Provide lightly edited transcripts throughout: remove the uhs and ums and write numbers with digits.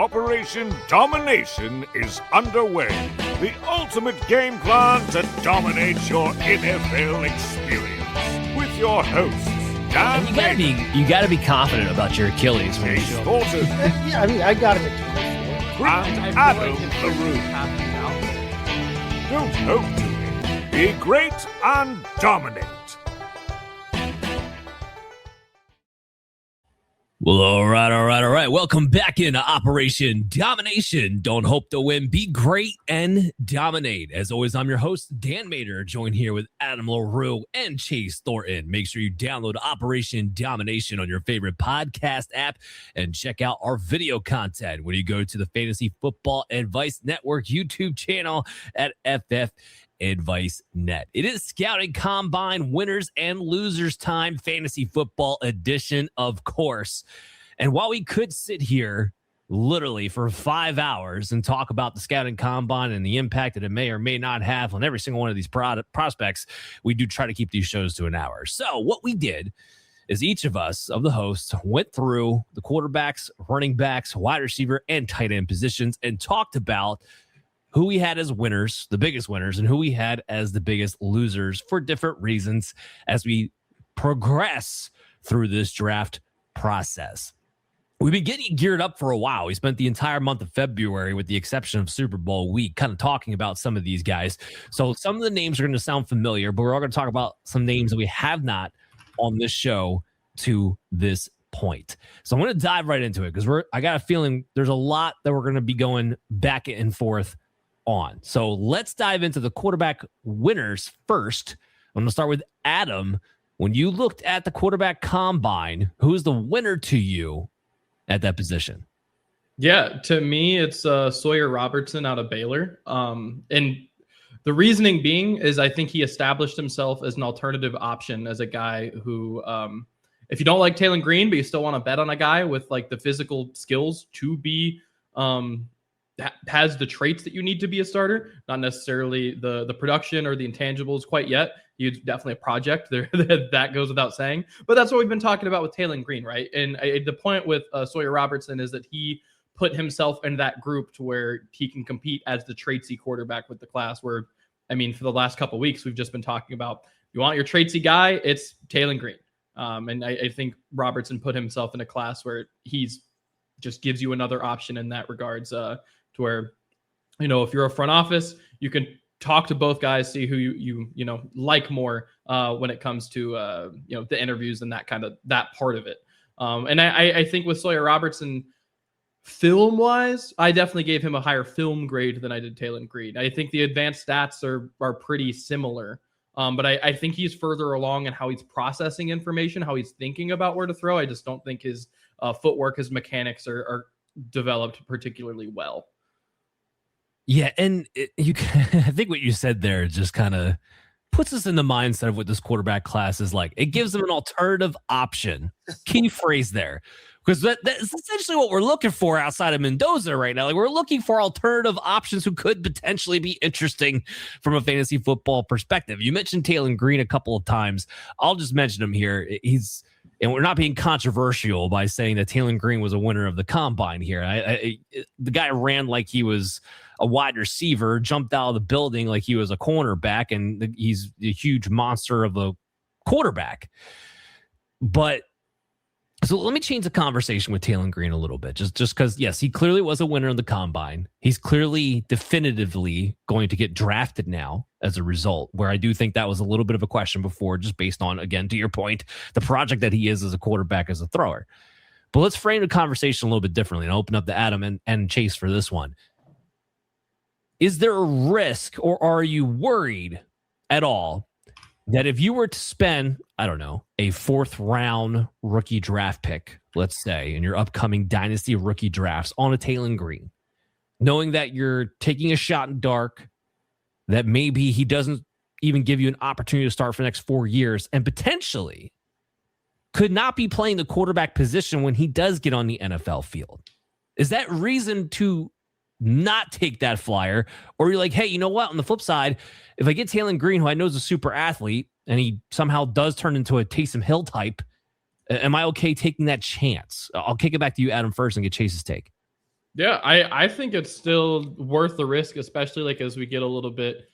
Operation Domination is underway. The ultimate game plan to dominate your NFL experience. With your hosts, Dan you gotta be confident about your Achilles when you Chase show Thornton, Yeah, I mean, I got him at and Adam LaRue. Don't hope to win. Be great and dominate. Well, all right. Welcome back into Operation Domination. Don't hope to win. Be great and dominate. As always, I'm your host, Dan Mader, joined here with Adam LaRue and Chase Thornton. Make sure you download Operation Domination on your favorite podcast app and check out our video content when you go to the Fantasy Football Advice Network YouTube channel at FF Advice Net. It is Scouting Combine winners and losers time, fantasy football edition, of course. And while we could sit here literally for 5 hours and talk about the Scouting Combine and the impact that it may or may not have on every single one of these prospects, we do try to keep these shows to an hour. So what we did is each of us, of the hosts, went through the quarterbacks, running backs, wide receiver, and tight end positions and talked about who we had as winners, the biggest winners, and who we had as the biggest losers for different reasons as we progress through this draft process. We've been getting geared up for a while. We spent the entire month of February, with the exception of Super Bowl week, kind of talking about some of these guys. So some of the names are going to sound familiar, but we're all going to talk about some names that we have not on this show to this point. So I'm going to dive right into it because I got a feeling there's a lot that we're going to be going back and forth on. So let's dive into the quarterback winners first. I'm going to start with Adam. When you looked at the quarterback combine, who's the winner to you at that position? Yeah, to me, it's Sawyer Robertson out of Baylor. And the reasoning being is I think he established himself as an alternative option, as a guy who, if you don't like Taylen Green, but you still want to bet on a guy with like the physical skills to be has the traits that you need to be a starter, not necessarily the production or the intangibles quite yet. He's definitely a project there. That goes without saying, but that's what we've been talking about with Taylen Green, right? And the point with Sawyer Robertson is that he put himself in that group to where he can compete as the traitsy quarterback with the class. Where, I mean, for the last couple of weeks, we've just been talking about, you want your traitsy guy, it's Taylen Green. And I think Robertson put himself in a class where he's just gives you another option in that regards, to where, you know, if you're a front office, you can talk to both guys, see who you like more when it comes to the interviews and that part of it. And I think with Sawyer Robertson, film wise, I definitely gave him a higher film grade than I did Taylen Green. I think the advanced stats are pretty similar. But I think he's further along in how he's processing information, how he's thinking about where to throw. I just don't think his footwork, his mechanics are developed particularly well. Yeah, and I think what you said there just kind of puts us in the mindset of what this quarterback class is like. It gives them an alternative option. Key phrase there. Because that's essentially what we're looking for outside of Mendoza right now. Like, we're looking for alternative options who could potentially be interesting from a fantasy football perspective. You mentioned Taylen Green a couple of times. I'll just mention him here. And we're not being controversial by saying that Taylen Green was a winner of the combine here. The guy ran like he was a wide receiver, jumped out of the building like he was a cornerback, and he's a huge monster of a quarterback. But so let me change the conversation with Taylen Green a little bit, just because, yes, he clearly was a winner of the combine. He's clearly definitively going to get drafted now as a result, where I do think that was a little bit of a question before, just based on, again, to your point, the project that he is as a quarterback, as a thrower. But let's frame the conversation a little bit differently and open up to Adam and Chase for this one. Is there a risk, or are you worried at all that if you were to spend, I don't know, a 4th round rookie draft pick, let's say, in your upcoming dynasty rookie drafts on a Taylen Green, knowing that you're taking a shot in dark, that maybe he doesn't even give you an opportunity to start for the next 4 years, and potentially could not be playing the quarterback position when he does get on the NFL field? Is that reason to not take that flyer? Or you're like, hey, you know what? On the flip side, if I get Taylen Green, who I know is a super athlete, and he somehow does turn into a Taysom Hill type, am I okay taking that chance? I'll kick it back to you, Adam, first, and get Chase's take. Yeah, I think it's still worth the risk, especially like as we get a little bit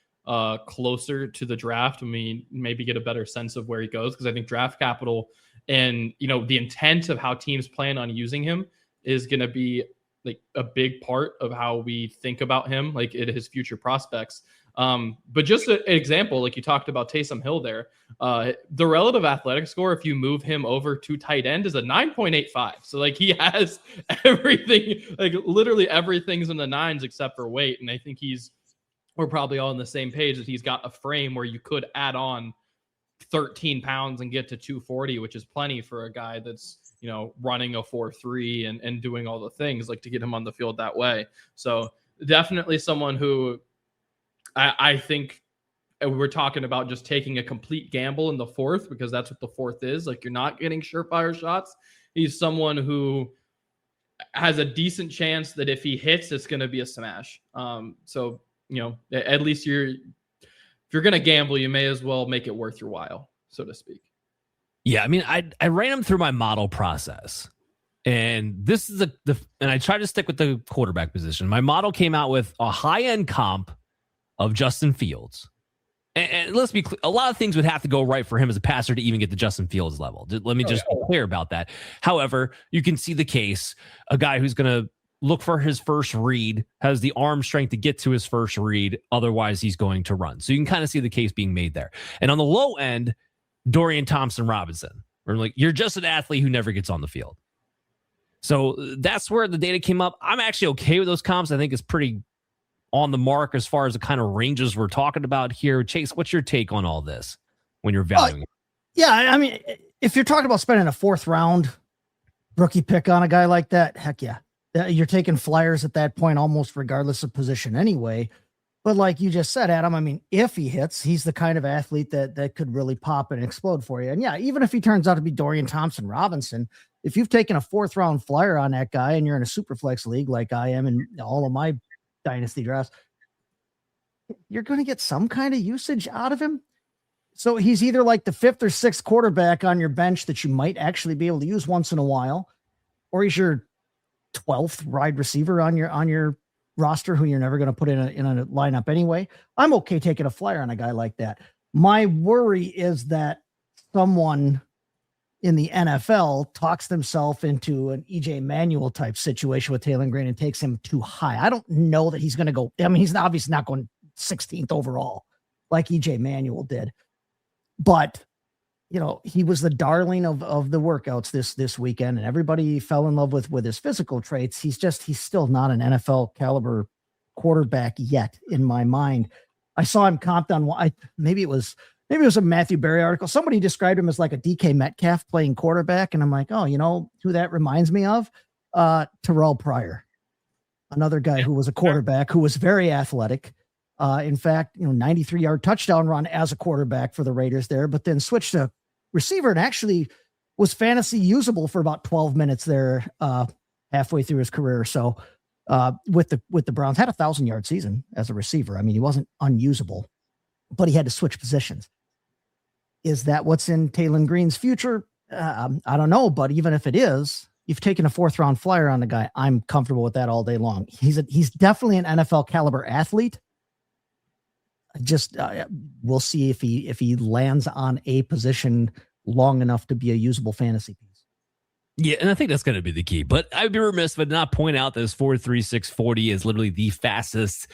closer to the draft and we maybe get a better sense of where he goes. Because I think draft capital and the intent of how teams plan on using him is going to be like a big part of how we think about him, like his future prospects. But just an example, like you talked about Taysom Hill there, the relative athletic score, if you move him over to tight end, is a 9.85. So like he has everything, like literally everything's in the nines except for weight. And I think we're probably all on the same page that he's got a frame where you could add on 13 pounds and get to 240, which is plenty for a guy that's, running a 4.3 and doing all the things, like to get him on the field that way. So definitely someone who I think we're talking about just taking a complete gamble in the fourth, because that's what the fourth is. Like you're not getting surefire shots. He's someone who has a decent chance that if he hits, it's going to be a smash. So, at least if you're going to gamble, you may as well make it worth your while, so to speak. Yeah, I mean, I ran him through my model process, and this is and I try to stick with the quarterback position. My model came out with a high-end comp of Justin Fields. And let's be clear, a lot of things would have to go right for him as a passer to even get to Justin Fields level. Let me just be clear about that. However, you can see the case, a guy who's going to look for his first read, has the arm strength to get to his first read. Otherwise, he's going to run. So you can kind of see the case being made there. And on the low end, Dorian Thompson-Robinson, or like, you're just an athlete who never gets on the field. So that's where the data came up. I'm actually okay with those comps. I think it's pretty on the mark as far as the kind of ranges we're talking about here. Chase, what's your take on all this when you're valuing it? Yeah, I mean, if you're talking about spending a fourth round rookie pick on a guy like that, heck yeah. You're taking flyers at that point, almost regardless of position anyway. But like you just said, Adam, I mean, if he hits, he's the kind of athlete that could really pop and explode for you. And yeah, even if he turns out to be Dorian Thompson-Robinson, if you've taken a fourth round flyer on that guy and you're in a super flex league like I am in all of my dynasty drafts, you're going to get some kind of usage out of him. So he's either like the fifth or sixth quarterback on your bench that you might actually be able to use once in a while, or he's your 12th wide receiver on your roster who you're never going to put in a lineup anyway. I'm okay taking a flyer on a guy like that. My worry is that someone in the NFL talks themselves into an EJ Manuel type situation with Taylen Green and takes him too high. I don't know that he's going to go. I mean, he's obviously not going 16th overall like EJ Manuel did, but he was the darling of the workouts this weekend, and everybody fell in love with his physical traits. He's still not an NFL caliber quarterback yet in my mind. I saw him comped on maybe it was a Matthew Berry article. Somebody described him as like a DK Metcalf playing quarterback. And I'm like, oh, who that reminds me of? Terrell Pryor, another guy who was a quarterback who was very athletic. In fact, 93-yard touchdown run as a quarterback for the Raiders there, but then switched to receiver and actually was fantasy usable for about 12 minutes there, halfway through his career. So with the Browns, had a 1,000-yard season as a receiver. I mean, he wasn't unusable, but he had to switch positions. Is that what's in Taylen Green's future? I don't know, but even if it is, you've taken a fourth round flyer on the guy. I'm comfortable with that all day long. He's definitely an NFL caliber athlete. Just we'll see if he lands on a position long enough to be a usable fantasy piece. Yeah, and I think that's going to be the key. But I'd be remiss if I did not point out that his 4.36 40 is literally the fastest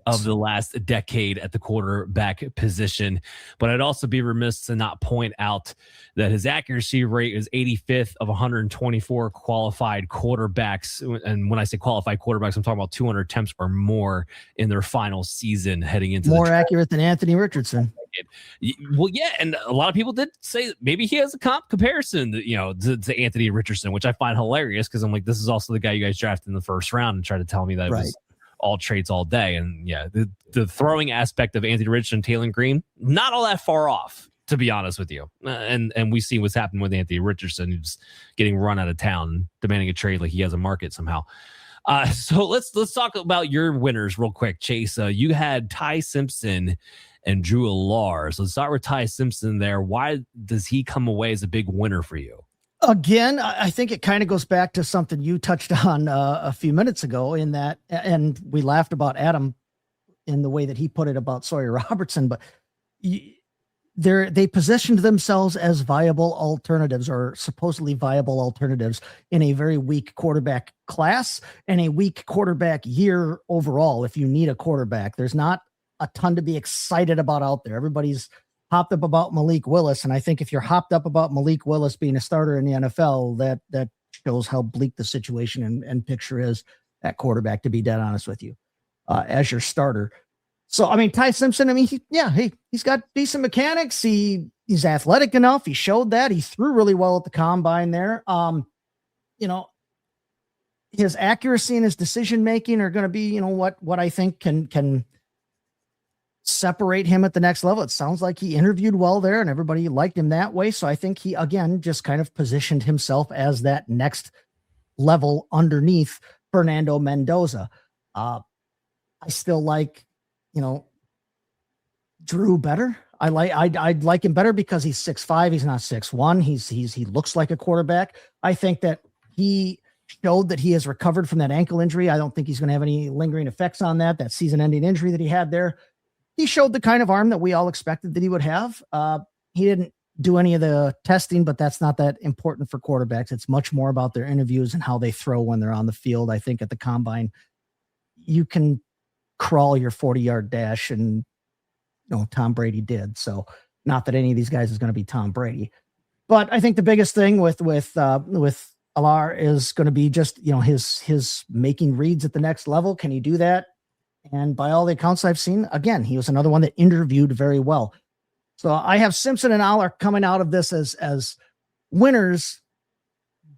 of the last decade at the quarterback position. But I'd also be remiss to not point out that his accuracy rate is 85th of 124 qualified quarterbacks. And when I say qualified quarterbacks, I'm talking about 200 attempts or more in their final season heading into more accurate than Anthony Richardson. Well, yeah, and a lot of people did say that maybe he has a comparison, to Anthony Richardson, which I find hilarious because I'm like, this is also the guy you guys drafted in the first round and try to tell me that it was all traits all day. And yeah, the throwing aspect of Anthony Richardson, Taylen Green, not all that far off, to be honest with you. And we see what's happened with Anthony Richardson, who's getting run out of town, demanding a trade like he has a market somehow. So let's talk about your winners real quick, Chase. You had Ty Simpson and Drew Allar. So let's start with Ty Simpson there. Why does he come away as a big winner for you? Again, I think it kind of goes back to something you touched on a few minutes ago in that, and we laughed about Adam in the way that he put it about Sawyer Robertson, but they positioned themselves as viable alternatives, or supposedly viable alternatives, in a very weak quarterback class and a weak quarterback year overall. If you need a quarterback, there's not a ton to be excited about out there. Everybody's hopped up about Malik Willis. And I think if you're hopped up about Malik Willis being a starter in the NFL, that shows how bleak the situation and picture is at quarterback, to be dead honest with you, as your starter. So, I mean, Ty Simpson, I mean, he's got decent mechanics. He's athletic enough. He showed that. He threw really well at the combine there. His accuracy and his decision-making are going to be, what I think can separate him at the next level. It sounds like he interviewed well there and everybody liked him that way. So I think he, again, just kind of positioned himself as that next level underneath Fernando Mendoza. I still like, Drew better. I'd like him better because he's 6'5". He's not 6'1". He looks like a quarterback. I think that he showed that he has recovered from that ankle injury. I don't think he's going to have any lingering effects on that season-ending injury that he had there. He showed the kind of arm that we all expected that he would have. He didn't do any of the testing, but that's not that important for quarterbacks. It's much more about their interviews and how they throw when they're on the field. I think at the combine, you can crawl your 40-yard dash, and Tom Brady did. So not that any of these guys is going to be Tom Brady, but I think the biggest thing with Allar is going to be just, his making reads at the next level. Can he do that? And by all the accounts I've seen, again, he was another one that interviewed very well. So I have Simpson and Allar coming out of this as winners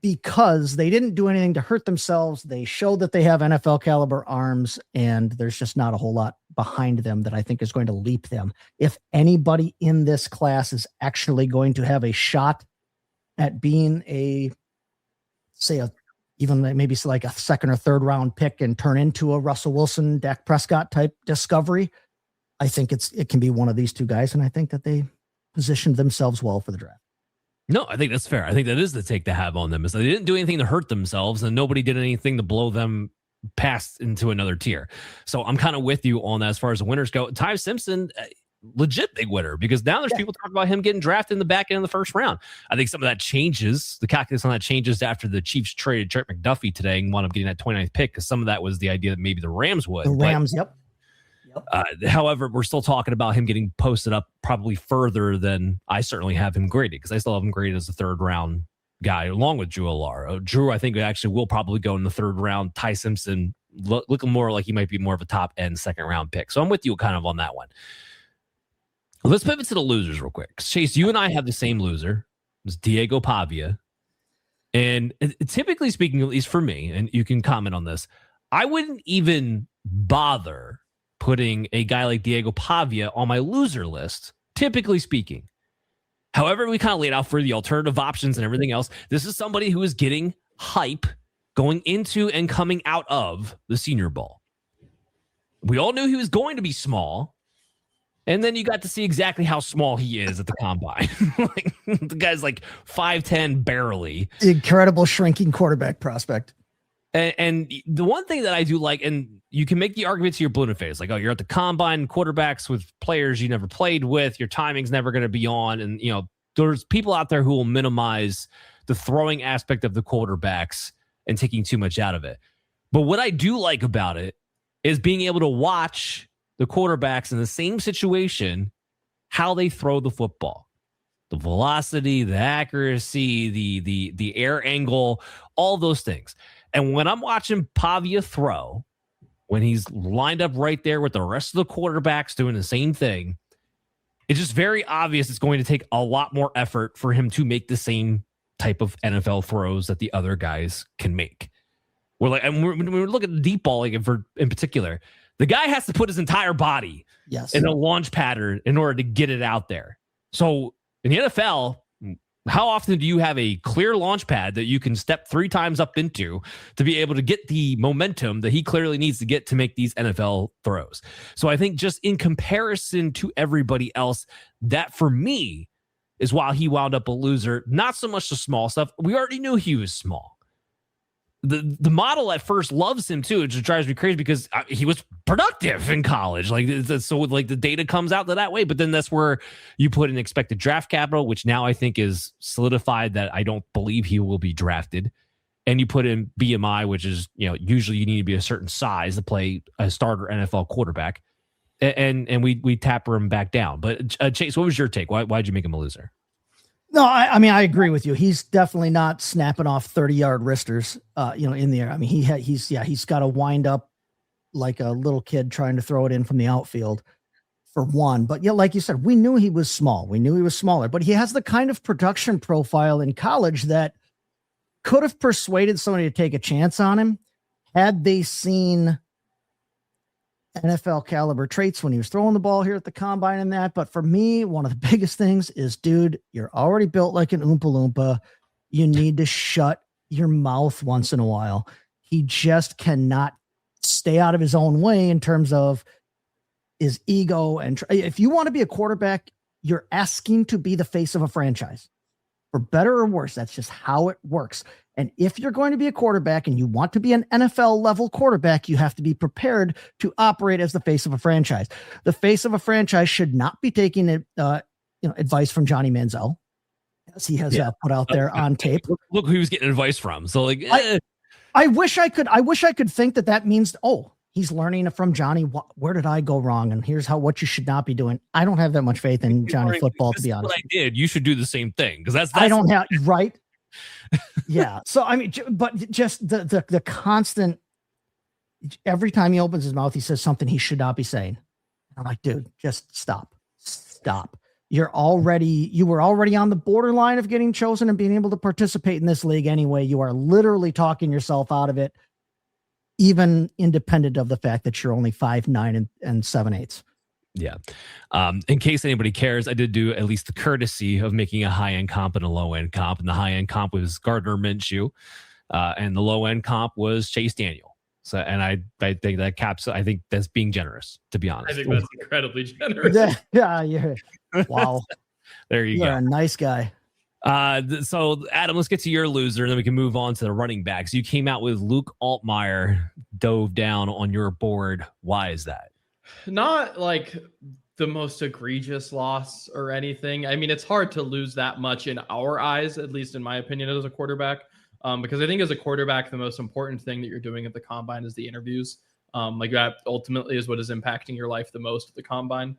because they didn't do anything to hurt themselves. They showed that they have NFL caliber arms, and there's just not a whole lot behind them that I think is going to leap them. If anybody in this class is actually going to have a shot at being even maybe like a second or third round pick and turn into a Russell Wilson, Dak Prescott type discovery, I think it can be one of these two guys. And I think that they positioned themselves well for the draft. No, I think that's fair. I think that is the take to have on them, is they didn't do anything to hurt themselves and nobody did anything to blow them past into another tier. So I'm kind of with you on that as far as the winners go. Ty Simpson, legit big winner, because now there's people talking about him getting drafted in the back end of the first round. I think some of that changes. The calculus on that changes after the Chiefs traded Trent McDuffie today and wound up getting that 29th pick, because some of that was the idea that maybe the Rams would. The Rams, yep. However, we're still talking about him getting posted up probably further than I certainly have him graded, because I still have him graded as a third round guy along with Drew Allar. Drew, I think, actually will probably go in the third round. Ty Simpson looking more like he might be more of a top end second round pick. So I'm with you kind of on that one. Let's pivot to the losers real quick. Chase, you and I have the same loser. It's Diego Pavia. And typically speaking, at least for me, and you can comment on this, I wouldn't even bother putting a guy like Diego Pavia on my loser list, typically speaking. However, we kind of laid out for the alternative options and everything else. This is somebody who is getting hype going into and coming out of the Senior Bowl. We all knew he was going to be small. And then you got to see exactly how small he is at the combine. The guy's like 5'10", barely. Incredible shrinking quarterback prospect. And the one thing that I do like, and you can make the argument to your blue in the face, like, oh, you're at the combine, quarterbacks with players you never played with, your timing's never going to be on. And, there's people out there who will minimize the throwing aspect of the quarterbacks and taking too much out of it. But what I do like about it is being able to watch the quarterbacks in the same situation, how they throw the football, the velocity, the accuracy, the air angle, all those things. And when I'm watching Pavia throw, when he's lined up right there with the rest of the quarterbacks doing the same thing, it's just very obvious it's going to take a lot more effort for him to make the same type of NFL throws that the other guys can make. We're looking at the deep ball, like in particular, the guy has to put his entire body in a launch pattern in order to get it out there. So in the NFL, how often do you have a clear launch pad that you can step 3 times up into to be able to get the momentum that he clearly needs to get to make these NFL throws? So I think just in comparison to everybody else, that for me is why he wound up a loser. Not so much the small stuff. We already knew he was small. The model at first loves him too. It just drives me crazy because he was productive in college. Like, so like the data comes out that way, but then that's where you put in expected draft capital, which now I think is solidified that I don't believe he will be drafted. And you put in BMI, which is, usually you need to be a certain size to play a starter NFL quarterback. And we taper him back down. But Chase, what was your take? Why'd you make him a loser? No, I mean, I agree with you. He's definitely not snapping off 30-yard wristers, in the air. I mean, he's got to wind up like a little kid trying to throw it in from the outfield for one. But yeah, like you said, we knew he was small. We knew he was smaller, but he has the kind of production profile in college that could have persuaded somebody to take a chance on him had they seen NFL caliber traits when he was throwing the ball here at the combine and that. But for me, one of the biggest things is, dude, you're already built like an Oompa Loompa. You need to shut your mouth once in a while. He just cannot stay out of his own way in terms of his ego. And if you want to be a quarterback, you're asking to be the face of a franchise. For better or worse, that's just how it works. And if you're going to be a quarterback and you want to be an NFL level quarterback, you have to be prepared to operate as the face of a franchise. The face of a franchise should not be taking advice from Johnny Manziel, as he has put out there on tape. Look who he was getting advice from. So like, I wish I could think that means, he's learning from Johnny. Where did I go wrong? And here's what you should not be doing. I don't have that much faith in Johnny football, to be honest. What I did. You should do the same thing, because that's I don't have right. Yeah. So I mean, but just the constant. Every time he opens his mouth, he says something he should not be saying. I'm like, dude, just stop. You were already on the borderline of getting chosen and being able to participate in this league anyway. You are literally talking yourself out of it, even independent of the fact that you're only 5'9" and 7/8. Yeah. In case anybody cares, I did do at least the courtesy of making a high-end comp and a low-end comp. And the high-end comp was Gardner Minshew, and the low-end comp was Chase Daniel. So, and I think that caps. I think that's being generous, to be honest. I think that's incredibly generous. Yeah. Wow. There you go. You're a nice guy. So Adam, let's get to your loser, and then we can move on to the running backs. You came out with Luke Altmyer, dove down on your board. Why is that? Not like the most egregious loss or anything. I mean, it's hard to lose that much in our eyes, at least in my opinion, as a quarterback. Because I think as a quarterback, the most important thing that you're doing at the combine is the interviews. Like that ultimately is what is impacting your life the most at the combine,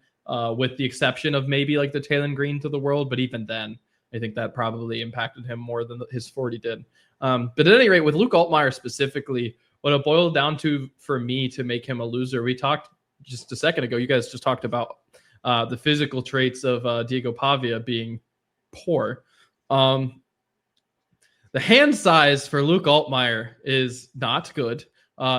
with the exception of maybe like the Taylen Green to the world. But even then, I think that probably impacted him more than his 40 did. But at any rate, with Luke Altmyer specifically, what it boiled down to for me to make him a loser, we talked just a second ago. You guys just talked about the physical traits of Diego Pavia being poor. The hand size for Luke Altmyer is not good.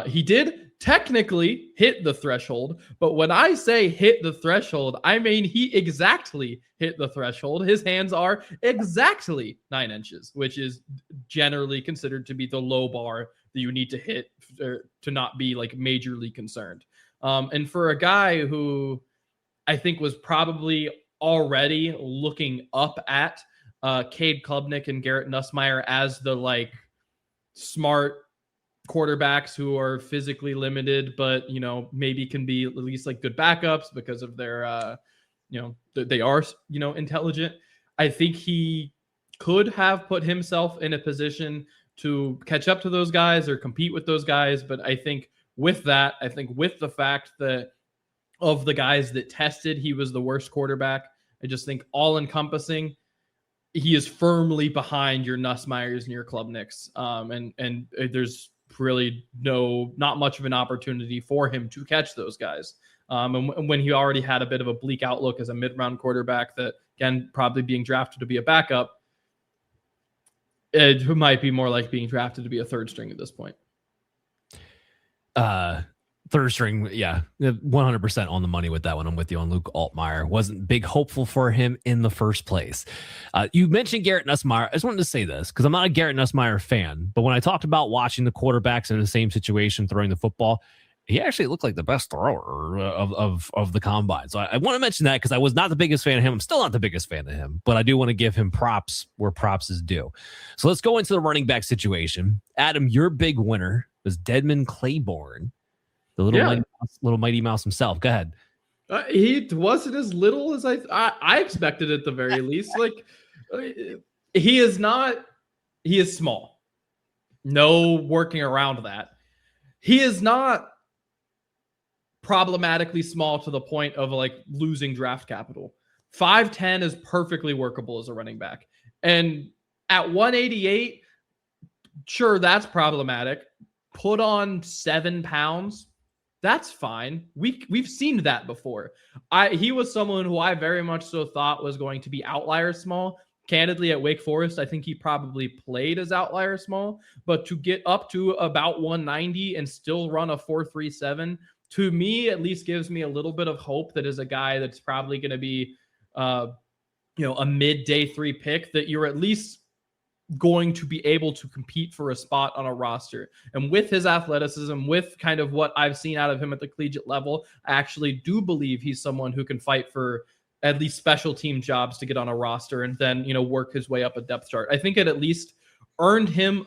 He did technically hit the threshold, but when I say hit the threshold, I mean he exactly hit the threshold. His hands are exactly 9 inches, which is generally considered to be the low bar that you need to hit to not be like majorly concerned. And for a guy who I think was probably already looking up at Cade Klubnik and Garrett Nussmeier as the like smart quarterbacks who are physically limited, but maybe can be at least like good backups because of their they are intelligent. I think he could have put himself in a position to catch up to those guys or compete with those guys. But I think with the fact that of the guys that tested, he was the worst quarterback. I just think all encompassing, he is firmly behind your Nussmeyers and your Klubniks. And there's really not much of an opportunity for him to catch those guys. And when he already had a bit of a bleak outlook as a mid-round quarterback that, again, probably being drafted to be a backup, it might be more like being drafted to be a third string at this point. Third string, yeah, 100% on the money with that one. I'm with you on Luke Altmyer. Wasn't big hopeful for him in the first place. You mentioned Garrett Nussmeier. I just wanted to say this because I'm not a Garrett Nussmeier fan, but when I talked about watching the quarterbacks in the same situation throwing the football, he actually looked like the best thrower of the combine. So I want to mention that because I was not the biggest fan of him. I'm still not the biggest fan of him, but I do want to give him props where props is due. So let's go into the running back situation. Adam, your big winner was Dedmon Claiborne, the little mighty mouse himself. Go ahead. He wasn't as little as I expected at the very least. Like he is small. No working around that. He is not problematically small to the point of like losing draft capital. 5'10" is perfectly workable as a running back. And at 188, sure, that's problematic. Put on 7 pounds, that's fine. We've seen that before. He was someone who I very much so thought was going to be outlier small. Candidly, at Wake Forest, I think he probably played as outlier small, but to get up to about 190 and still run a 4.37, to me, at least gives me a little bit of hope that is a guy that's probably going to be, a mid day 3 pick, that you're at least going to be able to compete for a spot on a roster. And with his athleticism, with kind of what I've seen out of him at the collegiate level, I actually do believe he's someone who can fight for at least special team jobs to get on a roster and then, work his way up a depth chart. I think it at least earned him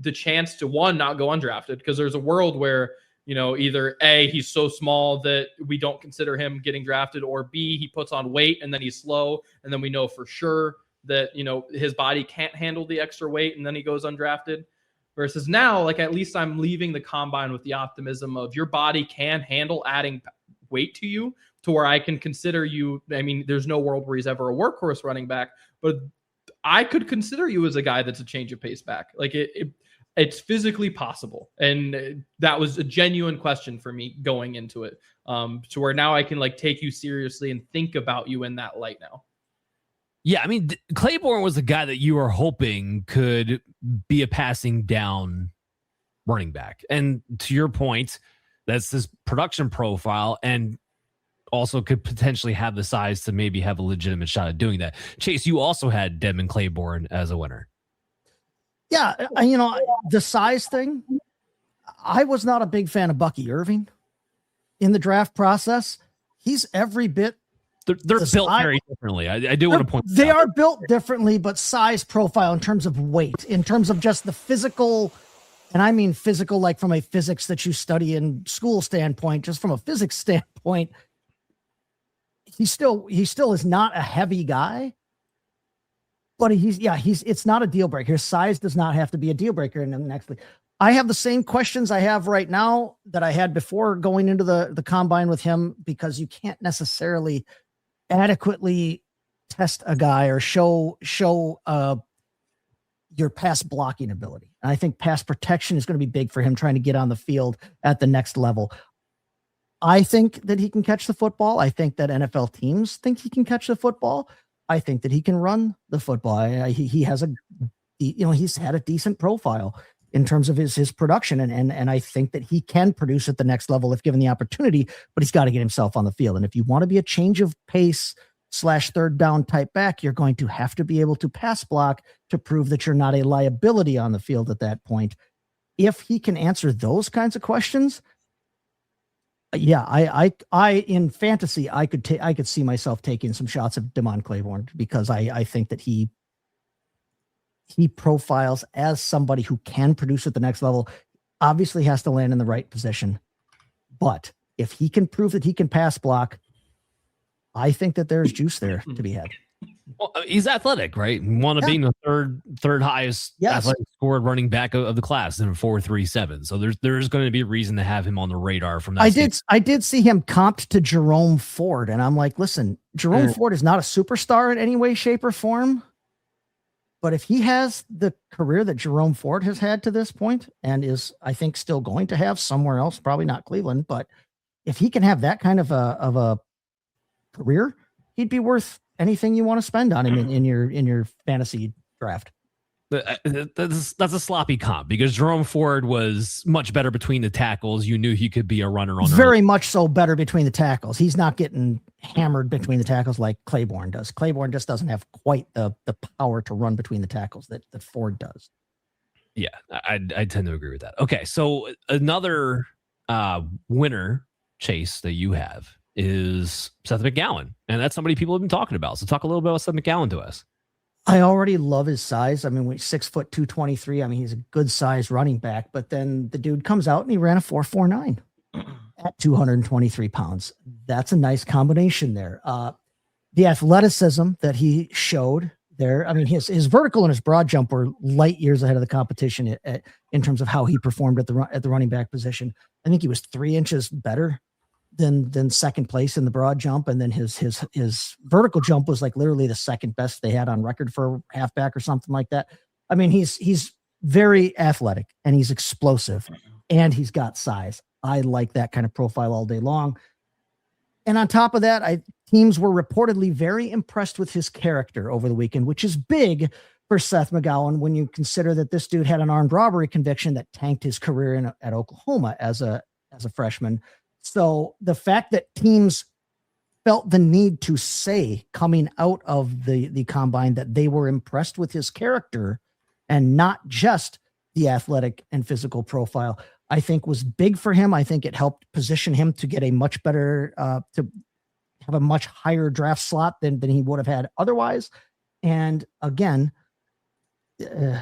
the chance to, one, not go undrafted, because there's a world where, either A, he's so small that we don't consider him getting drafted, or B, he puts on weight and then he's slow. And then we know for sure that, his body can't handle the extra weight and then he goes undrafted. Versus now, like, at least I'm leaving the combine with the optimism of your body can handle adding weight to you, to where I can consider you. I mean, there's no world where he's ever a workhorse running back, but I could consider you as a guy that's a change of pace back. Like it's physically possible. And that was a genuine question for me going into it. To where now I can like take you seriously and think about you in that light now. Yeah, I mean, Claiborne was the guy that you were hoping could be a passing down running back. And to your point, that's his production profile and also could potentially have the size to maybe have a legitimate shot at doing that. Chase, you also had Dedmon Claiborne as a winner. Yeah, the size thing, I was not a big fan of Bucky Irving in the draft process. He's every bit. They're built very differently. I do want to point they are built differently, but size profile in terms of weight, in terms of just the physical, and I mean physical, like from a physics that you study in school standpoint, just from a physics standpoint, he still is not a heavy guy, but it's not a deal breaker. His size does not have to be a deal breaker in the next league. I have the same questions I have right now that I had before going into the combine with him, because you can't necessarily adequately test a guy or show your pass blocking ability. And I think pass protection is going to be big for him trying to get on the field at the next level. I think that he can catch the football. I think that NFL teams think he can catch the football. I think that he can run the football. He has he's had a decent profile in terms of his production. And I think that he can produce at the next level if given the opportunity, but he's got to get himself on the field. And if you want to be a change of pace / third down type back, you're going to have to be able to pass block to prove that you're not a liability on the field at that point. If he can answer those kinds of questions, yeah, I in fantasy, I could see myself taking some shots of Dedmon Claiborne, because I think that he profiles as somebody who can produce at the next level. Obviously has to land in the right position, but if he can prove that he can pass block, I think that there's juice there to be had. Well, he's athletic, right? One of being the third highest athletic scored running back of the class in 4.37. So there's going to be a reason to have him on the radar from that. I did see him comped to Jerome Ford, and I'm like, listen, Jerome Ford is not a superstar in any way, shape, or form. But if he has the career that Jerome Ford has had to this point, and is, I think, still going to have somewhere else, probably not Cleveland, but if he can have that kind of a career, he'd be worth anything you want to spend on him in your fantasy draft. That's a sloppy comp, because Jerome Ford was much better between the tackles. You knew he could be a runner on very much so better between the tackles. He's not getting hammered between the tackles like Claiborne does. Claiborne just doesn't have quite the power to run between the tackles that Ford does. Yeah, I tend to agree with that. Okay, so another winner, Chase, that you have is Seth McGowan. And that's somebody people have been talking about. So talk a little bit about Seth McGowan to us. I already love his size. I mean, 6 foot 223. I mean, he's a good size running back, but then the dude comes out and he ran a 4.49 at 223 pounds. That's a nice combination there. The athleticism that he showed there. I mean, his vertical and his broad jump were light years ahead of the competition in terms of how he performed at the running back position. I think he was 3 inches better than second place in the broad jump, and then his vertical jump was like literally the second best they had on record for a halfback or something like that. I mean, he's very athletic and he's explosive and he's got size. I like that kind of profile all day long. And on top of that, teams were reportedly very impressed with his character over the weekend, which is big for Seth McGowan when you consider that this dude had an armed robbery conviction that tanked his career at Oklahoma as a freshman. So the fact that teams felt the need to say coming out of the combine that they were impressed with his character and not just the athletic and physical profile, I think was big for him. I think it helped position him to get a much better, to have a much higher draft slot than he would have had otherwise. And again,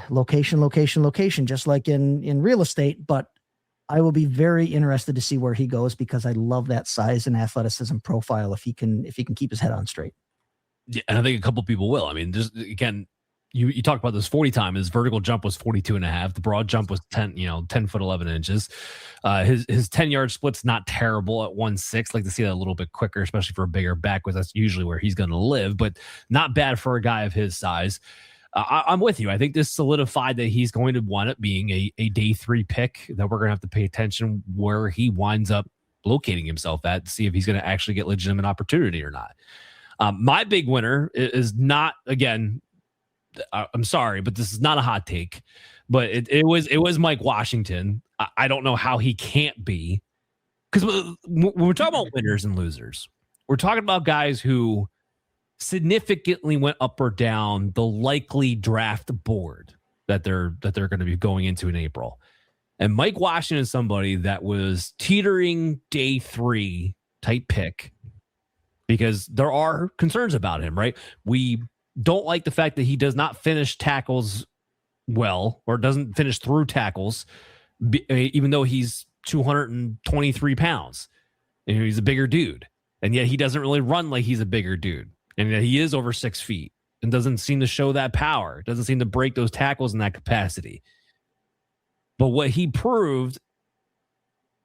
location, just like in real estate, but I will be very interested to see where he goes because I love that size and athleticism profile if he can keep his head on straight. Yeah, and I think a couple people will. I mean, just again, you talked about this 40 time. His vertical jump was 42.5. The broad jump was 10 foot 11 inches. His 10-yard split's not terrible at 1.6. Like to see that a little bit quicker, especially for a bigger back, because that's usually where he's going to live. But not bad for a guy of his size. I'm with you. I think this solidified that he's going to wind up being a day 3 pick, that we're going to have to pay attention where he winds up locating himself at to see if he's going to actually get legitimate opportunity or not. My big winner is not, again, I'm sorry, but this is not a hot take, but it was Mike Washington. I don't know how he can't be, because when we're talking about winners and losers, we're talking about guys who significantly went up or down the likely draft board that they're going to be going into in April. And Mike Washington is somebody that was teetering day 3 type pick because there are concerns about him, right? We don't like the fact that he does not finish tackles well, or doesn't finish through tackles, even though he's 223 pounds and he's a bigger dude. And yet he doesn't really run like he's a bigger dude. And that he is over 6 feet and doesn't seem to show that power, doesn't seem to break those tackles in that capacity. But what he proved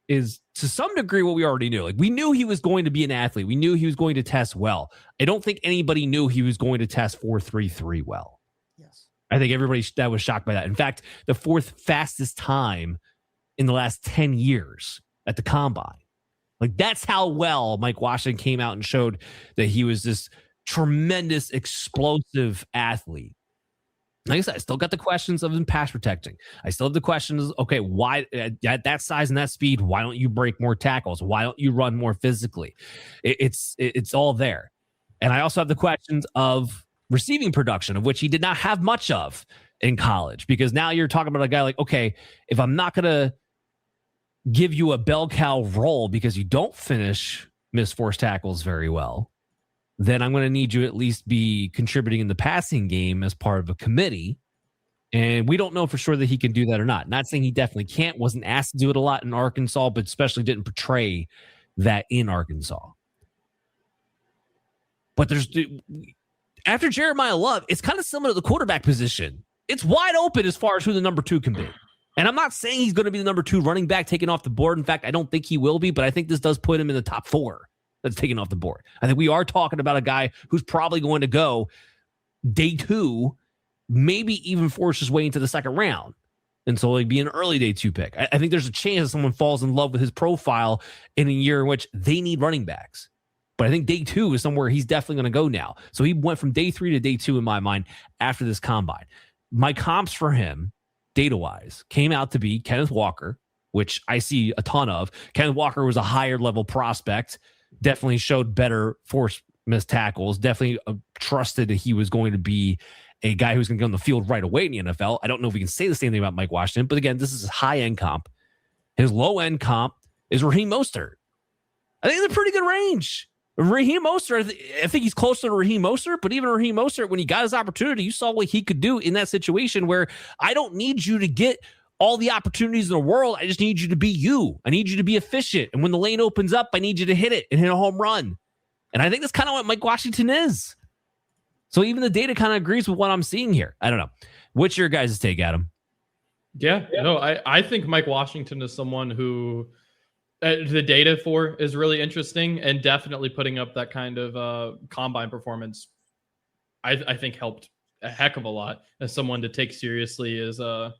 is to some degree what we already knew. Like, we knew he was going to be an athlete. We knew he was going to test well. I don't think anybody knew he was going to test 4.33 well. Yes. I think everybody that was shocked by that. In fact, the 4th fastest time in the last 10 years at the combine. Like, that's how well Mike Washington came out and showed that he was this tremendous, explosive athlete. Like I said, I still got the questions of him pass protecting. I still have the questions, okay, why at that size and that speed, why don't you break more tackles? Why don't you run more physically? It's all there. And I also have the questions of receiving production, of which he did not have much of in college, because now you're talking about a guy like, okay, if I'm not going to give you a bell cow role because you don't miss forced tackles very well, then I'm going to need you at least be contributing in the passing game as part of a committee. And we don't know for sure that he can do that or not. Not saying he definitely can't, wasn't asked to do it a lot in Arkansas, but especially didn't portray that in Arkansas. But after Jeremiah Love, it's kind of similar to the quarterback position. It's wide open as far as who the number 2 can be. And I'm not saying he's going to be the number 2 running back taken off the board. In fact, I don't think he will be, but I think this does put him in the top 4 that's taken off the board. I think we are talking about a guy who's probably going to go day 2, maybe even force his way into the 2nd round. And so he'd be an early day 2 pick. I think there's a chance that someone falls in love with his profile in a year in which they need running backs. But I think day 2 is somewhere he's definitely going to go now. So he went from day 3 to day 2 in my mind after this combine. My comps for him, data-wise, came out to be Kenneth Walker, which I see a ton of. Kenneth Walker was a higher level prospect, definitely showed better forced missed tackles, definitely trusted that he was going to be a guy who's going to get on the field right away in the NFL. I don't know if we can say the same thing about Mike Washington, but again, this is his high-end comp. His low-end comp is Raheem Mostert. I think it's a pretty good range. Raheem Mostert, I think he's closer to Raheem Mostert, but even Raheem Mostert, when he got his opportunity, you saw what he could do in that situation where I don't need you to get all the opportunities in the world. I just need you to be you. I need you to be efficient. And when the lane opens up, I need you to hit it and hit a home run. And I think that's kind of what Mike Washington is. So even the data kind of agrees with what I'm seeing here. I don't know. What's your guys' take, Adam? Yeah, no, I think Mike Washington is someone who the data for is really interesting, and definitely putting up that kind of combine performance, I think helped a heck of a lot as someone to take seriously as a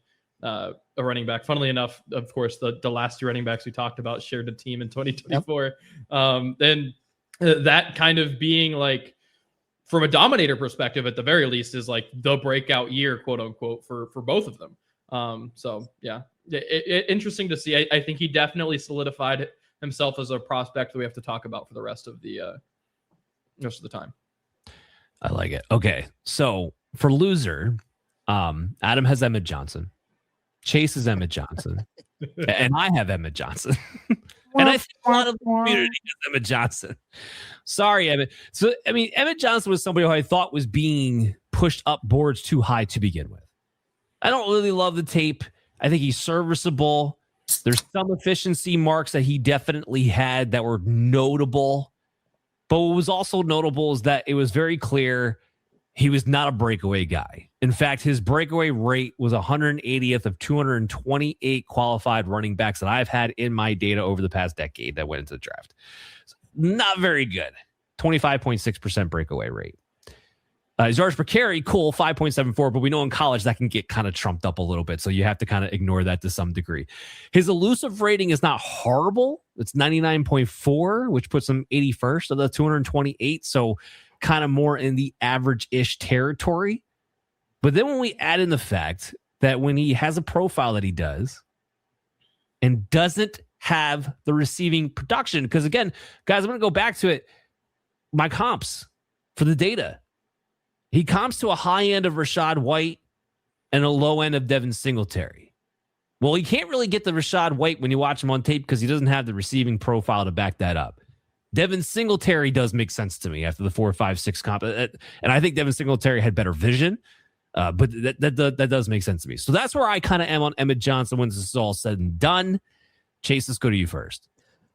running back. Funnily enough, of course, the last two running backs we talked about shared a team in 2024. Yep. And that kind of being like, from a dominator perspective, at the very least, is like the breakout year, quote unquote, for both of them. So yeah, interesting to see. I think he definitely solidified himself as a prospect that we have to talk about for the rest of the time. I like it. Okay, so for loser, Adam has Emmett Johnson, Chase is Emmett Johnson, and I have Emmett Johnson. And I think a lot of the community is Emmett Johnson. Sorry, Emmett. So, I mean, Emmett Johnson was somebody who I thought was being pushed up boards too high to begin with. I don't really love the tape. I think he's serviceable. There's some efficiency marks that he definitely had that were notable. But what was also notable is that it was very clear he was not a breakaway guy. In fact, his breakaway rate was 180th of 228 qualified running backs that I've had in my data over the past decade that went into the draft. Not very good. 25.6% breakaway rate. His yards per carry, cool, 5.74, but we know in college that can get kind of trumped up a little bit, so you have to kind of ignore that to some degree. His elusive rating is not horrible. It's 99.4, which puts him 81st of the 228, so kind of more in the average-ish territory. But then when we add in the fact that when he has a profile that he does and doesn't have the receiving production, because again, guys, I'm going to go back to it, my comps for the data. He comps to a high end of Rachaad White and a low end of Devin Singletary. Well, you can't really get the Rachaad White when you watch him on tape because he doesn't have the receiving profile to back that up. Devin Singletary does make sense to me after the 4, 5, 6 comp. And I think Devin Singletary had better vision, but that does make sense to me. So that's where I kind of am on Emmett Johnson when this is all said and done. Chase, let's go to you first.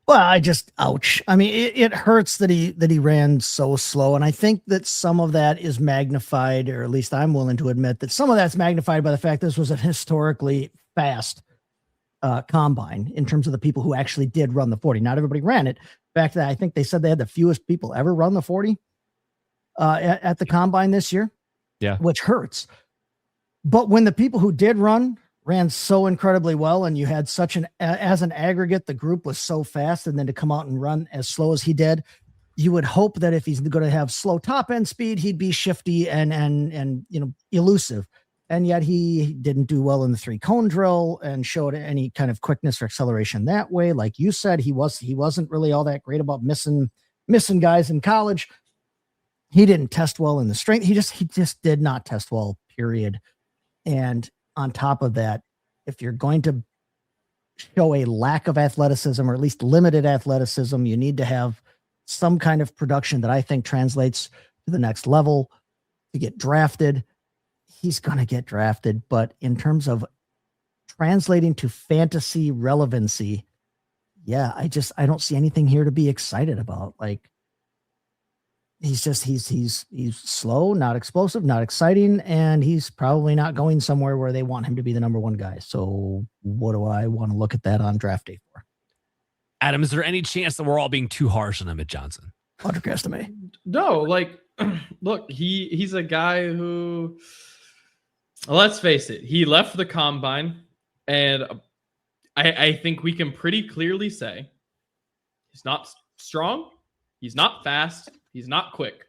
Well, ouch. I mean, it hurts that he ran so slow. And I think that some of that is magnified, or at least I'm willing to admit that some of that's magnified by the fact this was a historically fast combine in terms of the people who actually did run the 40. Not everybody ran it. Back to that, I think they said they had the fewest people ever run the 40 at the combine this year. Yeah. Which hurts. But when the people who did ran so incredibly well, and you had such as an aggregate, the group was so fast, and then to come out and run as slow as he did, you would hope that if he's going to have slow top end speed, he'd be shifty and elusive. And yet he didn't do well in the 3-cone drill and showed any kind of quickness or acceleration that way. Like you said, he wasn't really all that great about missing guys in college. He didn't test well in the strength. He just did not test well, period. And on top of that, if you're going to show a lack of athleticism, or at least limited athleticism, you need to have some kind of production that I think translates to the next level to get drafted. He's going to get drafted, but in terms of translating to fantasy relevancy, yeah, I don't see anything here to be excited about. Like, he's slow, not explosive, not exciting, and he's probably not going somewhere where they want him to be the number one guy. So what do I want to look at that on draft day for? Adam, is there any chance that we're all being too harsh on Emmett Johnson? Underestimate. No, like, look, he's a guy who, let's face it, he left the combine, and I think we can pretty clearly say he's not strong, he's not fast, he's not quick.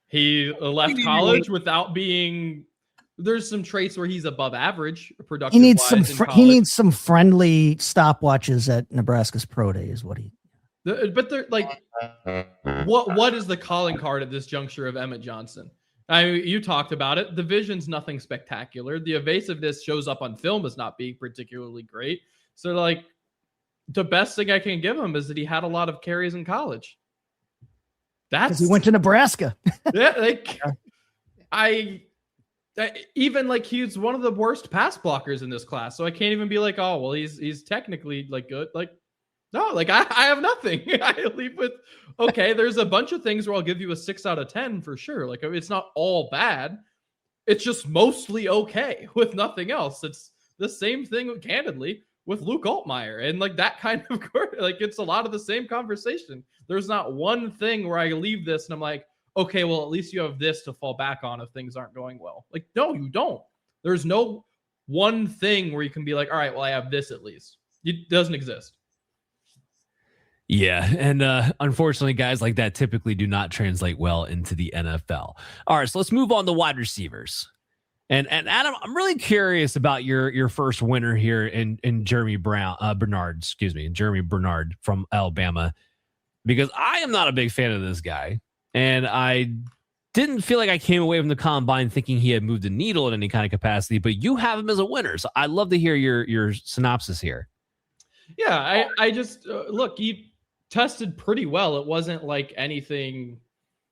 He left college without being. There's some traits where he's above average productive. He needs some friendly stopwatches at Nebraska's pro day, is what he. But they're like, what is the calling card at this juncture of Emmett Johnson? You talked about it. The vision's nothing spectacular. The evasiveness shows up on film as not being particularly great. So, like, the best thing I can give him is that he had a lot of carries in college. That's he went to Nebraska. Yeah, like even like he's one of the worst pass blockers in this class. So I can't even be like, oh well, he's technically like good. Like, no, like I have nothing. I leave with okay, there's a bunch of things where I'll give you a 6 out of 10 for sure. Like it's not all bad. It's just mostly okay with nothing else. It's the same thing, candidly, with Luke Altmyer. And like that kind of, like it's a lot of the same conversation. There's not one thing where I leave this and I'm like, okay, well, at least you have this to fall back on if things aren't going well. Like, no, you don't. There's no one thing where you can be like, all right, well, I have this at least. It doesn't exist. Yeah, and unfortunately, guys like that typically do not translate well into the NFL. All right, so let's move on to wide receivers. And Adam, I'm really curious about your first winner here in Germie Bernard from Alabama, because I am not a big fan of this guy, and I didn't feel like I came away from the combine thinking he had moved the needle in any kind of capacity. But you have him as a winner, so I'd love to hear your synopsis here. Yeah, I just look, he tested pretty well. It wasn't like anything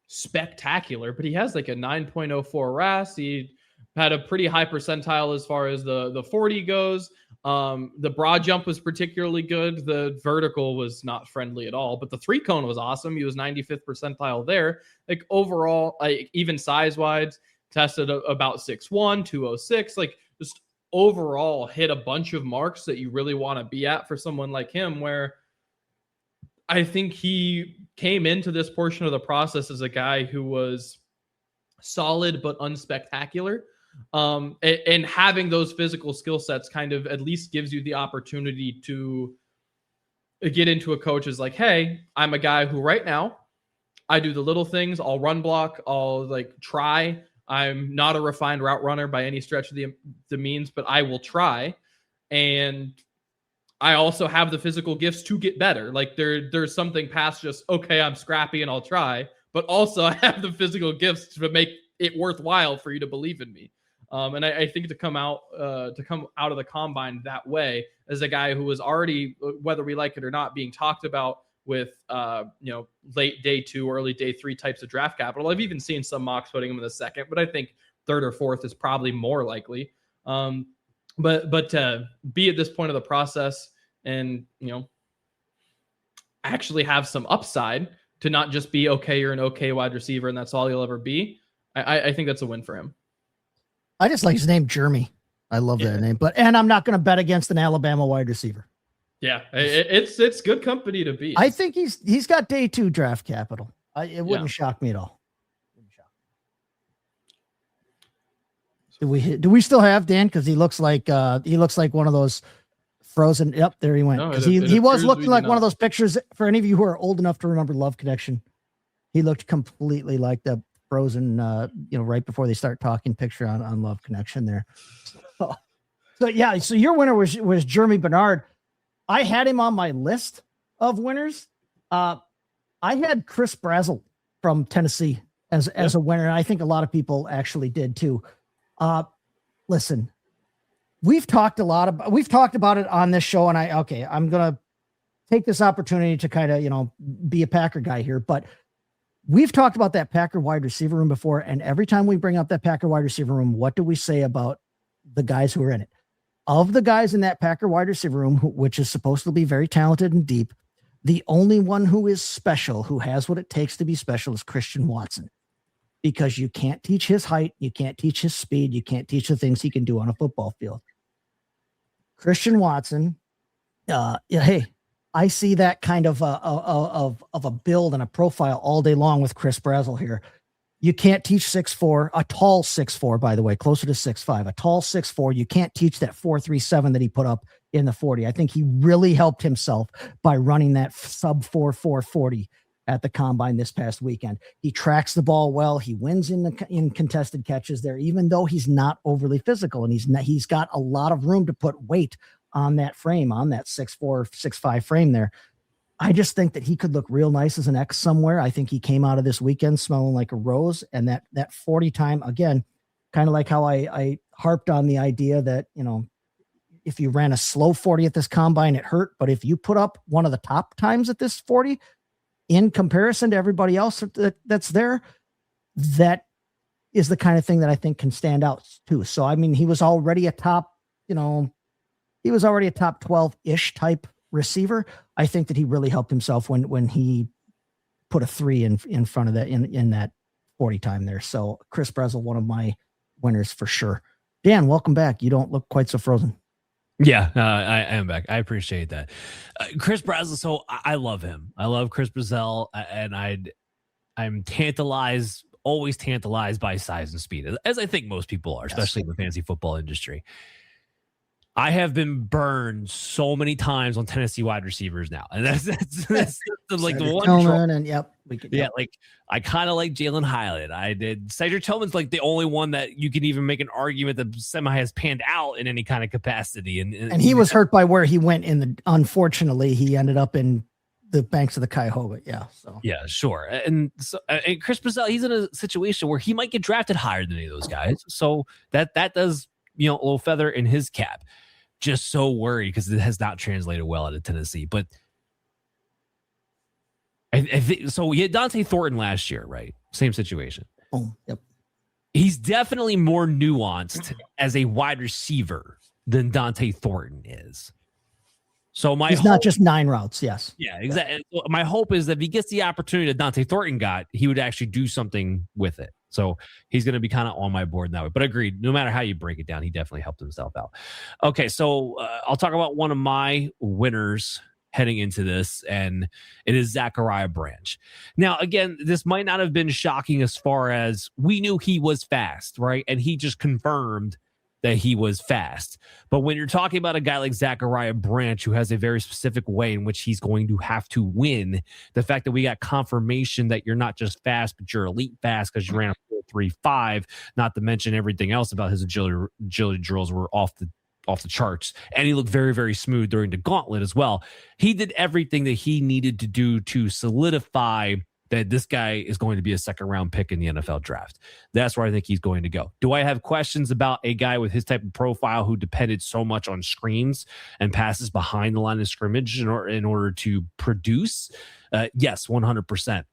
spectacular, but he has like a 9.04 RAS. He had a pretty high percentile as far as the 40 goes. The broad jump was particularly good. The vertical was not friendly at all, but the 3-cone was awesome. He was 95th percentile there. Like overall, like even size-wise, tested about 6'1", 206. Like just overall hit a bunch of marks that you really want to be at for someone like him, where I think he came into this portion of the process as a guy who was solid but unspectacular. And having those physical skill sets kind of at least gives you the opportunity to get into a coach is like, hey, I'm a guy who right now I do the little things. I'll run block. I'll like try. I'm not a refined route runner by any stretch of the means, but I will try. And I also have the physical gifts to get better. Like there's something past just, okay, I'm scrappy and I'll try, but also I have the physical gifts to make it worthwhile for you to believe in me. And I think to come out of the combine that way as a guy who was already, whether we like it or not, being talked about with, late day 2, early day 3 types of draft capital. I've even seen some mocks putting him in the second, but I think 3rd or 4th is probably more likely. But to be at this point of the process and, actually have some upside to not just be, okay, you're an okay wide receiver and that's all you'll ever be. I think that's a win for him. I just like his name, Germie. I love that name, and I'm not going to bet against an Alabama wide receiver. Yeah, it's good company to be. I think he's got day 2 draft capital. It wouldn't shock me at all. Do we still have Dan? Because he looks like one of those frozen. Yep, there he went. Because he was looking like one of those pictures. For any of you who are old enough to remember Love Connection, he looked completely like the frozen. Right before they start talking picture on Love Connection there. So your winner was Germie Bernard. I had him on my list of winners. I had Chris Brazzell from Tennessee as a winner. I think a lot of people actually did too. Listen, we've talked about it on this show, and I'm going to take this opportunity to kind of, be a Packer guy here, but we've talked about that Packer wide receiver room before. And every time we bring up that Packer wide receiver room, what do we say about the guys who are in it? Of the guys in that Packer wide receiver room, which is supposed to be very talented and deep, the only one who is special, who has what it takes to be special, is Christian Watson. Because you can't teach his height, you can't teach his speed, you can't teach the things he can do on a football field. Christian Watson, hey, I see that kind of a build and a profile all day long with Chris Brazzell here. You can't teach 6'4", a tall 6'4", by the way, closer to 6'5", a tall 6'4". You can't teach that 4.37 that he put up in the 40. I think he really helped himself by running that sub 4.40 at the combine this past weekend. He tracks the ball well. He wins in contested catches there, even though he's not overly physical, and he's got a lot of room to put weight on that frame, on that 6'4", 6'5" frame there. I just think that he could look real nice as an X somewhere. I think he came out of this weekend smelling like a rose, and that 40 time, again, kind of like how I harped on the idea that, if you ran a slow 40 at this combine, it hurt. But if you put up one of the top times at this 40 in comparison to everybody else that's there, that is the kind of thing that I think can stand out too. So, I mean, he was already a top 12-ish type receiver. I think that he really helped himself when he put a 3 in front of that in that 40 time there. So Chris Brezel, one of my winners for sure. Dan, welcome back. You don't look quite so frozen. Yeah, I am back. I appreciate that. Chris Brezel. So I love him. I love Chris Brezel, and I'm always tantalized by size and speed, as I think most people are, especially in the fantasy football industry. I have been burned so many times on Tennessee wide receivers now, and that's like the one. And like I kind of like Jalen Highland. I did. Cedric Tillman's like the only one that you can even make an argument that semi has panned out in any kind of capacity, and he was hurt by where he went unfortunately, he ended up in the banks of the Cuyahoga. Yeah, sure. And so and Chris Brezel, he's in a situation where he might get drafted higher than any of those guys, so that does a little feather in his cap. Just so worried because it has not translated well out of Tennessee. But I think so. We had Dante Thornton last year, right? Same situation. Oh, yep. He's definitely more nuanced as a wide receiver than Dante Thornton is. So he's not just 9 routes. Yes. Yeah, exactly. My hope is that if he gets the opportunity that Dante Thornton got, he would actually do something with it. So he's going to be kind of on my board that way. But agreed, no matter how you break it down, he definitely helped himself out. Okay, so I'll talk about one of my winners heading into this, and it is Zachariah Branch. Now, again, this might not have been shocking as far as we knew he was fast, right? And he just confirmed that he was fast. But when you're talking about a guy like Zachariah Branch, who has a very specific way in which he's going to have to win, the fact that we got confirmation that you're not just fast, but you're elite fast because you ran a 4.35, not to mention everything else about his agility drills were off the charts. And he looked very, very smooth during the gauntlet as well. He did everything that he needed to do to solidify that this guy is going to be a second-round pick in the NFL draft. That's where I think he's going to go. Do I have questions about a guy with his type of profile who depended so much on screens and passes behind the line of scrimmage in order to produce? Yes, 100%.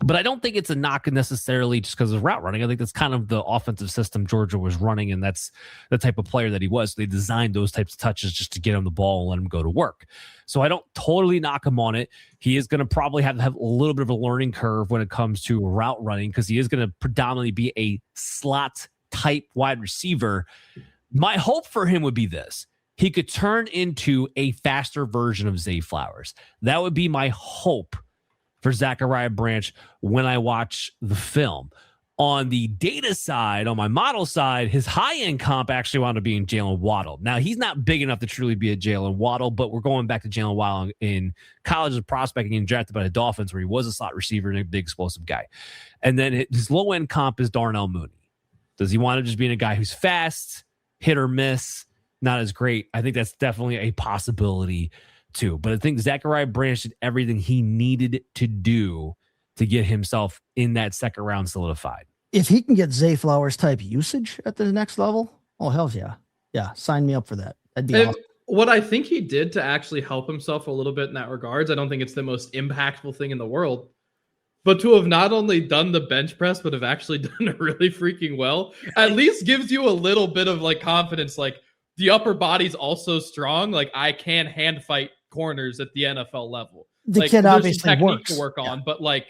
But I don't think it's a knock necessarily just because of route running. I think that's kind of the offensive system Georgia was running, and that's the type of player that he was. They designed those types of touches just to get him the ball and let him go to work. So I don't totally knock him on it. He is going to probably have a little bit of a learning curve when it comes to route running because he is going to predominantly be a slot type wide receiver. My hope for him would be this. He could turn into a faster version of Zay Flowers. That would be my hope for Zachariah Branch when I watch the film. On the data side, on my model side, his high-end comp actually wound up being Jalen Waddle. Now, he's not big enough to truly be a Jalen Waddle, but we're going back to Jalen Waddle in college of prospecting and drafted by the Dolphins, where he was a slot receiver and a big explosive guy. And then his low-end comp is Darnell Mooney. Does he want to just be a guy who's fast, hit or miss, not as great? I think that's definitely a possibility too. But I think Zachariah Branch did everything he needed to do to get himself in that second round solidified. If he can get Zay Flowers type usage at the next level, oh, hell yeah. Yeah, sign me up for that. That'd be awesome. What I think he did to actually help himself a little bit in that regards, I don't think it's the most impactful thing in the world, but to have not only done the bench press, but have actually done it really freaking well, at least gives you a little bit of like confidence. Like the upper body's also strong. Like I can hand fight corners at the NFL level. The kid obviously works to work on, but like,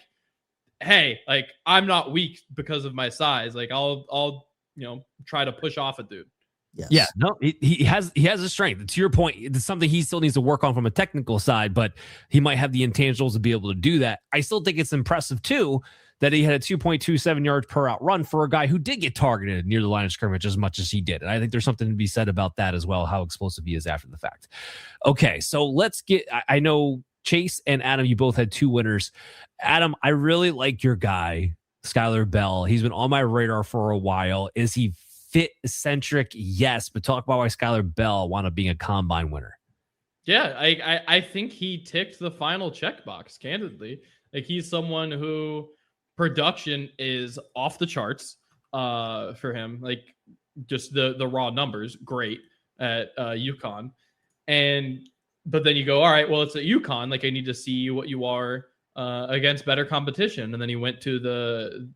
hey, like I'm not weak because of my size. Like I'll try to push off a dude. Yes. Yeah, no, he has a strength. To your point, it's something he still needs to work on from a technical side, but he might have the intangibles to be able to do that. I still think it's impressive too that he had a 2.27 yards per out run for a guy who did get targeted near the line of scrimmage as much as he did. And I think there's something to be said about that as well, how explosive he is after the fact. Okay, so let's get, I know Chase and Adam, you both had 2 winners. Adam, I really like your guy, Skyler Bell. He's been on my radar for a while. Is he fit-centric? Yes, but talk about why Skyler Bell wound up being a combine winner. Yeah, I think he ticked the final checkbox, candidly. Like he's someone who production is off the charts for him. Like just the raw numbers, great. at UConn. But then you go, all right, well, it's at UConn. Like, I need to see what you are against better competition. And then he went to the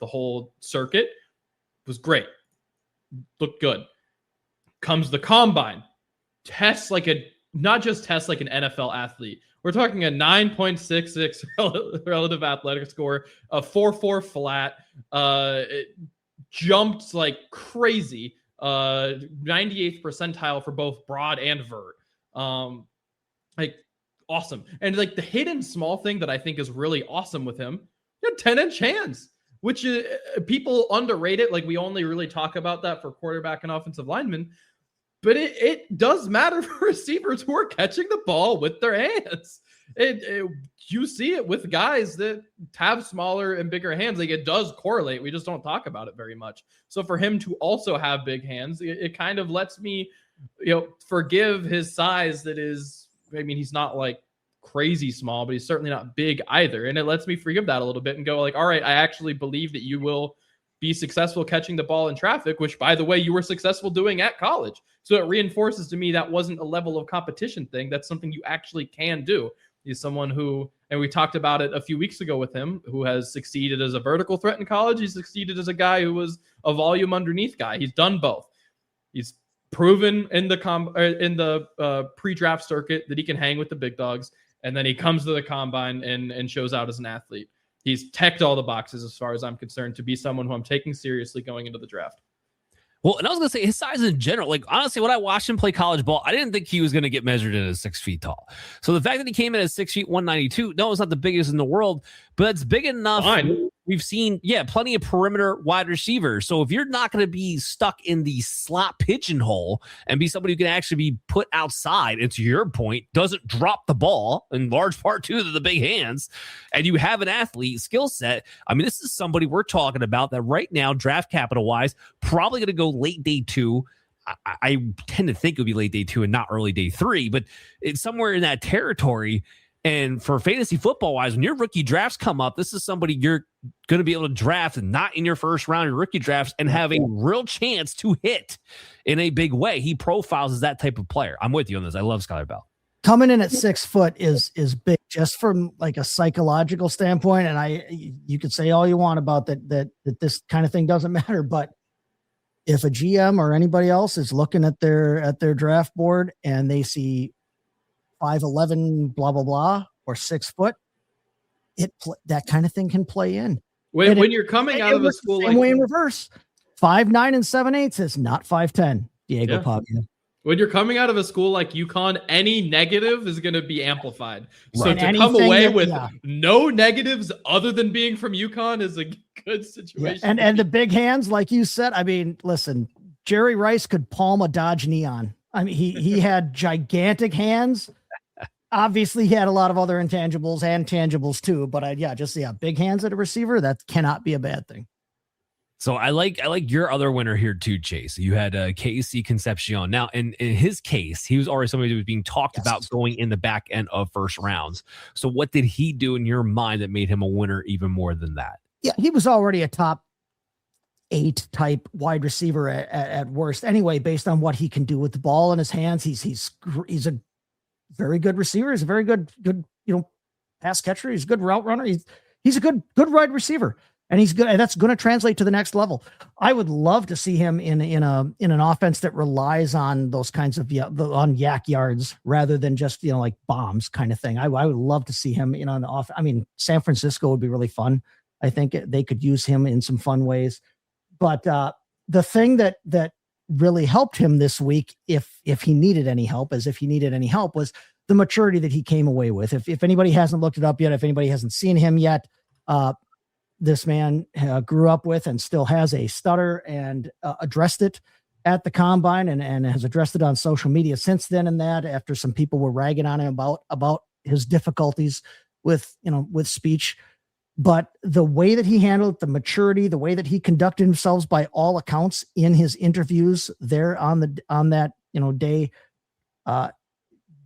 whole circuit. It was great. Looked good. Comes the combine. Not just tests like an NFL athlete. We're talking a 9.66 relative athletic score, a 4.4 flat. It jumped like crazy. 98th percentile for both broad and vert. Like, awesome. And like the hidden small thing that I think is really awesome with him, he had 10-inch hands, which people underrate it. Like, we only really talk about that for quarterback and offensive linemen, but it does matter for receivers who are catching the ball with their hands. You see it with guys that have smaller and bigger hands. Like, it does correlate. We just don't talk about it very much. So for him to also have big hands, it kind of lets me, forgive his size. That is, I mean, he's not like crazy small, but he's certainly not big either. And it lets me forgive that a little bit and go like, all right, I actually believe that you will be successful catching the ball in traffic, which, by the way, you were successful doing at college. So it reinforces to me that wasn't a level of competition thing. That's something you actually can do. He's someone who, and we talked about it a few weeks ago with him, who has succeeded as a vertical threat in college. He's succeeded as a guy who was a volume underneath guy. He's done both. He's proven in the pre-draft circuit that he can hang with the big dogs, and then he comes to the combine and shows out as an athlete. He's checked all the boxes as far as I'm concerned to be someone who I'm taking seriously going into the draft. Well, and I was going to say his size in general, like, honestly, when I watched him play college ball, I didn't think he was going to get measured in at 6 feet tall. So the fact that he came in at 6 feet, 192, no, it's not the biggest in the world, but it's big enough. Fine. We've seen, plenty of perimeter wide receivers. So if you're not going to be stuck in the slot pigeonhole and be somebody who can actually be put outside, and to your point, doesn't drop the ball, in large part due to the big hands, and you have an athlete skill set, I mean, this is somebody we're talking about that right now, draft capital wise, probably going to go late day 2. I tend to think it would be late day 2 and not early day 3, but it's somewhere in that territory. And for fantasy football wise, when your rookie drafts come up, this is somebody you're going to be able to draft not in your first round of rookie drafts and have a real chance to hit in a big way. He profiles as that type of player. I'm with you on this. I love Skyler Bell. Coming in at 6 foot is big just from like a psychological standpoint. And you could say all you want about that this kind of thing doesn't matter, but if a GM or anybody else is looking at their draft board and they see 5'11", blah, blah, blah, or 6 foot, that kind of thing can play in. When you're coming out of a school like way in reverse, 5'9" and 7/8 is not 5'10", Diego Pavia. When you're coming out of a school like UConn, any negative is going to be amplified. So Right. to come away with no negatives other than being from UConn is a good situation. Yeah. And the big hands, like you said, I mean, listen, Jerry Rice could palm a Dodge Neon. I mean, he had gigantic hands. Obviously, he had a lot of other intangibles and tangibles too, but big hands at a receiver, that cannot be a bad thing. So I like your other winner here too, Chase. You had KC Concepcion. Now, in his case, he was already somebody who was being talked about going in the back end of first rounds. So what did he do in your mind that made him a winner even more than that? Yeah, he was already a top 8 type wide receiver at worst. Anyway, based on what he can do with the ball in his hands, he's a very good receiver. He's a very good, pass catcher. He's a good route runner. He's a good wide receiver, and he's good. And that's going to translate to the next level. I would love to see him in an offense that relies on those kinds of on yak yards rather than just like bombs kind of thing. I would love to see him on the off. I mean, San Francisco would be really fun. I think they could use him in some fun ways. But the thing that really helped him this week, if he needed any help, was the maturity that he came away with. If anybody hasn't looked it up yet, if anybody hasn't seen him yet, this man grew up with and still has a stutter and addressed it at the combine and has addressed it on social media since then. And that after some people were ragging on him about his difficulties with speech. But the way that he handled the maturity, the way that he conducted himself by all accounts in his interviews there on that day,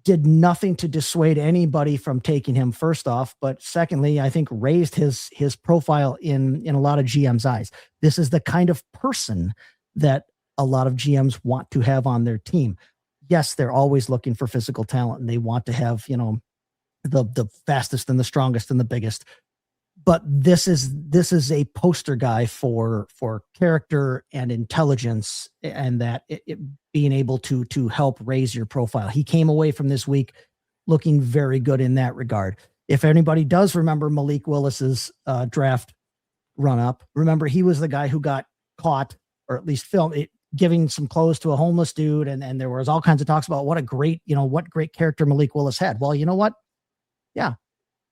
did nothing to dissuade anybody from taking him, first off. But secondly, I think raised his profile in a lot of GM's eyes. This is the kind of person that a lot of GMs want to have on their team. Yes, they're always looking for physical talent and they want to have, the fastest and the strongest and the biggest. But this is a poster guy for character and intelligence, and that it being able to help raise your profile. He came away from this week looking very good in that regard. If anybody does remember Malik Willis's draft run up, remember he was the guy who got caught, or at least filmed, giving some clothes to a homeless dude. And there was all kinds of talks about what great character Malik Willis had. Well, you know what? Yeah,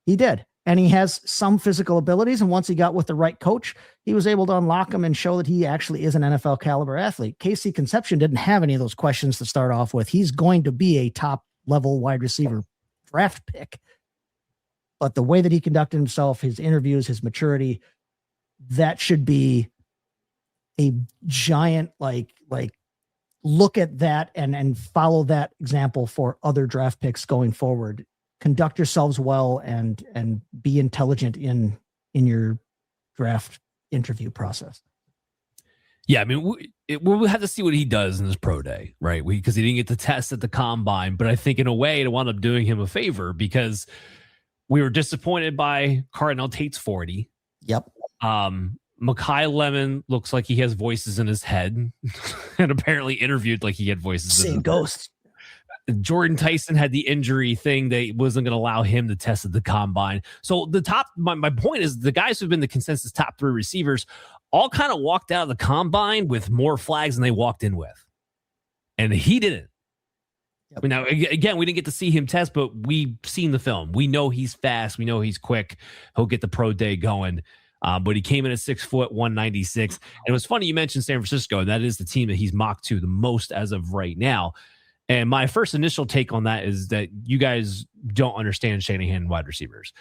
he did. And he has some physical abilities. And once he got with the right coach, he was able to unlock them and show that he actually is an NFL caliber athlete. Casey Concepcion didn't have any of those questions to start off with. He's going to be a top level wide receiver draft pick. But the way that he conducted himself, his interviews, his maturity, that should be a giant, like look at that and follow that example for other draft picks going forward. Conduct yourselves well and be intelligent in your draft interview process. Yeah, I mean, we'll have to see what he does in his pro day, right? Because he didn't get the test at the combine, but I think in a way it wound up doing him a favor because we were disappointed by Cardinal Tate's 40. Yep. Mekhi Lemon looks like he has voices in his head and apparently interviewed like he had voices. Same ghosts. Jordan Tyson had the injury thing that wasn't going to allow him to test at the combine. So my point is the guys who've been the consensus top 3 receivers all kind of walked out of the combine with more flags than they walked in with. And he didn't. Yep. Now, again, we didn't get to see him test, but we've seen the film. We know he's fast. We know he's quick. He'll get the pro day going. But he came in at 6 foot, 196. And it was funny you mentioned San Francisco, and that is the team that he's mocked to the most as of right now. And my first initial take on that is that you guys don't understand Shanahan wide receivers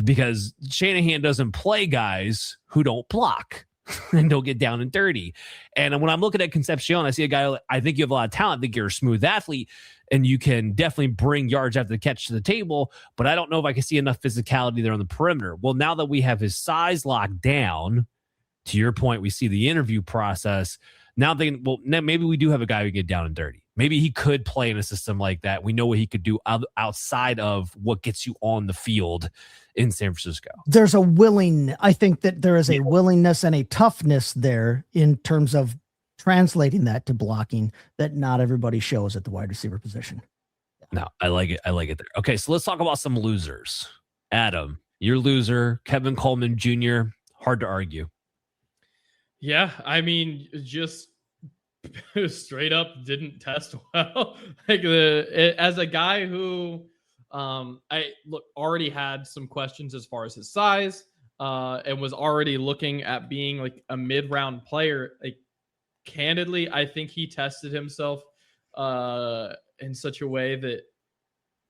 because Shanahan doesn't play guys who don't block and don't get down and dirty. And when I'm looking at Concepcion, I see a guy, I think you have a lot of talent. I think you're a smooth athlete and you can definitely bring yards after the catch to the table, but I don't know if I can see enough physicality there on the perimeter. Well, now that we have his size locked down, to your point, we see the interview process. Now maybe we do have a guy who can get down and dirty. Maybe he could play in a system like that. We know what he could do outside of what gets you on the field in San Francisco. I think that there is a willingness and a toughness there in terms of translating that to blocking that not everybody shows at the wide receiver position. No, I like it. I like it there. Okay, so let's talk about some losers. Adam, your loser, Kevin Coleman Jr., hard to argue. Yeah, I mean, just straight up didn't test well. As a guy who already had some questions as far as his size and was already looking at being like a mid-round player. Like, candidly, I think he tested himself in such a way that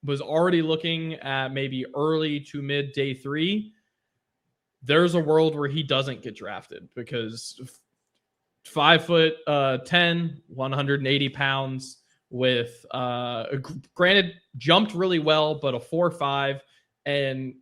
was already looking at maybe early to mid day 3. There's a world where he doesn't get drafted because 5'10", 180 pounds with granted jumped really well, but a 4.5, and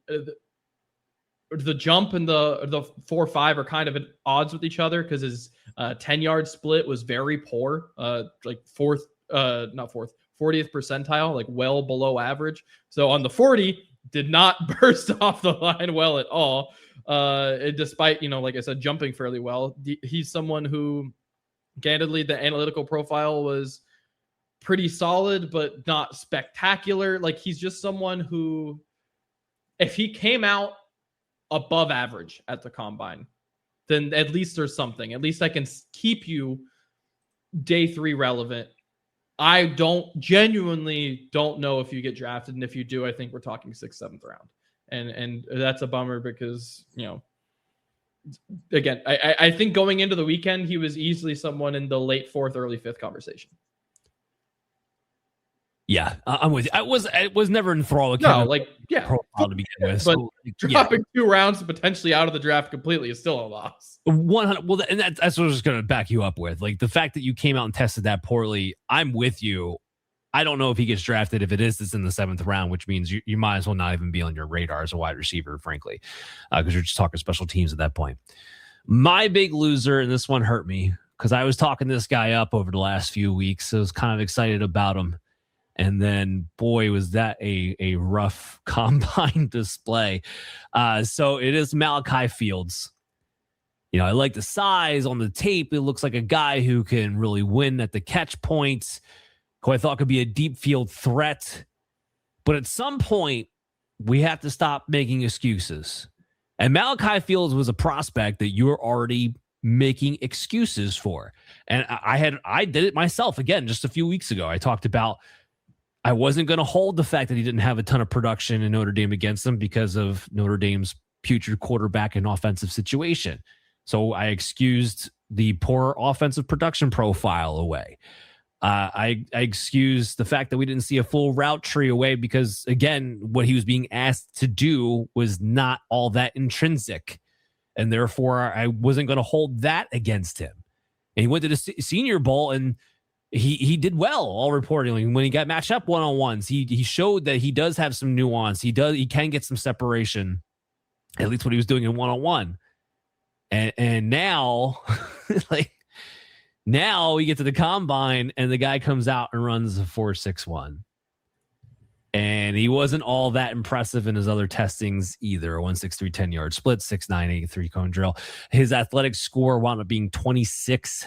the jump and the 4.5 are kind of at odds with each other because his 10-yard split was very poor, like 40th percentile, like well below average. So on the 40, did not burst off the line well at all. Despite, like I said, jumping fairly well. He's someone who, candidly, the analytical profile was pretty solid, but not spectacular. Like, he's just someone who, if he came out above average at the combine, then at least there's something. At least I can keep you day 3 relevant. I genuinely don't know if you get drafted. And if you do, I think we're talking 6th, 7th round. And that's a bummer because, again, I think going into the weekend, he was easily someone in the late 4th, early 5th conversation. Yeah, I'm with you. I was never enthralled. No, profile to begin with. But dropping 2 rounds potentially out of the draft completely is still a loss. 100. Well, and that's what I was just going to back you up with. Like, the fact that you came out and tested that poorly, I'm with you. I don't know if he gets drafted. If it's in the 7th round, which means you might as well not even be on your radar as a wide receiver, frankly, because you're just talking special teams at that point. My big loser, and this one hurt me, because I was talking this guy up over the last few weeks. So I was kind of excited about him. And then, boy, was that a rough combine display. So it is Malachi Fields. I like the size on the tape. It looks like a guy who can really win at the catch points, who I thought could be a deep field threat. But at some point, we have to stop making excuses. And Malachi Fields was a prospect that you were already making excuses for. And I did it myself again just a few weeks ago. I talked about I wasn't going to hold the fact that he didn't have a ton of production in Notre Dame against him because of Notre Dame's putrid quarterback and offensive situation. So I excused the poor offensive production profile away. I excused the fact that we didn't see a full route tree away because, again, what he was being asked to do was not all that intrinsic. And therefore, I wasn't going to hold that against him. And he went to the Senior Bowl, and he did well, all reportedly. When he got matched up one-on-ones, he showed that he does have some nuance. He can get some separation, at least what he was doing in one-on-one. And now, now we get to the combine, and the guy comes out and runs a 4.61. And he wasn't all that impressive in his other testings either. 1.63, 10-yard split, 6.9, 8.3 cone drill. His athletic score wound up being 26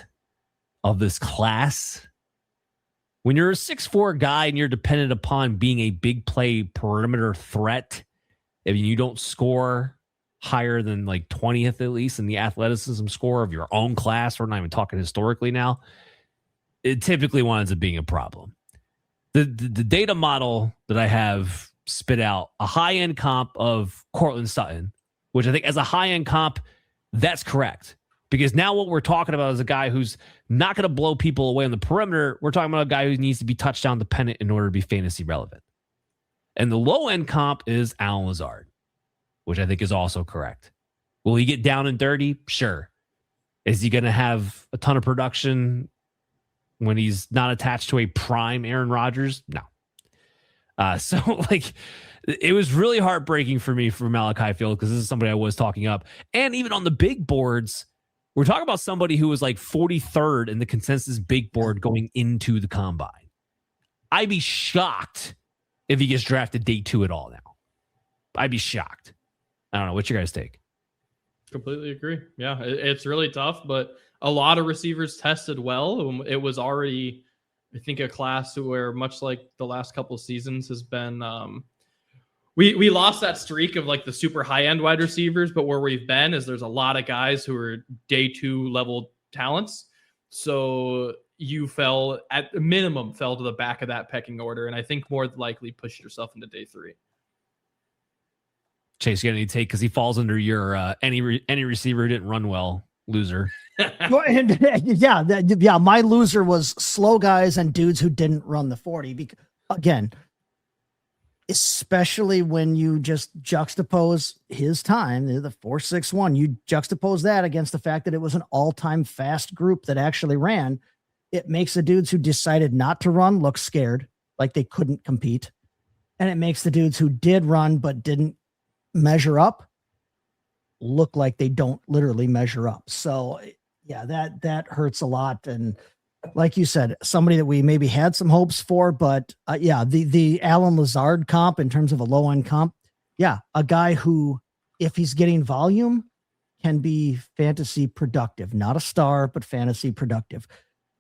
of this class. When you're a 6'4" guy and you're dependent upon being a big play perimeter threat, I mean, you don't score higher than like 20th at least in the athleticism score of your own class. We're not even talking historically now. It typically winds up being a problem. The data model that I have spit out a high-end comp of Cortland Sutton, which I think as a high-end comp, that's correct. Because now what we're talking about is a guy who's not going to blow people away on the perimeter. We're talking about a guy who needs to be touchdown dependent in order to be fantasy relevant. And the low-end comp is Allen Lazard, which I think is also correct. Will he get down and dirty? Sure. Is he going to have a ton of production when he's not attached to a prime Aaron Rodgers? No. So it was really heartbreaking for me for Malachi Field because this is somebody I was talking up. And even on the big boards, we're talking about somebody who was like 43rd in the consensus big board going into the combine. I'd be shocked if he gets drafted day 2 at all now. I'd be shocked. I don't know. What's your guys' take? Completely agree. Yeah, it's really tough, but a lot of receivers tested well. It was already, I think, a class where, much like the last couple of seasons, has been we lost that streak of like the super high-end wide receivers, but where we've been is there's a lot of guys who are day 2 level talents. So you fell at minimum to the back of that pecking order, and I think more likely pushed yourself into day 3. Chase, you got any take because he falls under your any receiver who didn't run well loser. Yeah, my loser was slow guys and dudes who didn't run the 40. Because, again, especially when you just juxtapose his time, the 4.61, you juxtapose that against the fact that it was an all-time fast group that actually ran. It makes the dudes who decided not to run look scared, like they couldn't compete. And it makes the dudes who did run but didn't measure up look like they don't literally measure up. So yeah, that hurts a lot. And like you said, somebody that we maybe had some hopes for, but the Allen Lazard comp in terms of a low end comp. Yeah. A guy who, if he's getting volume, can be fantasy productive, not a star, but fantasy productive.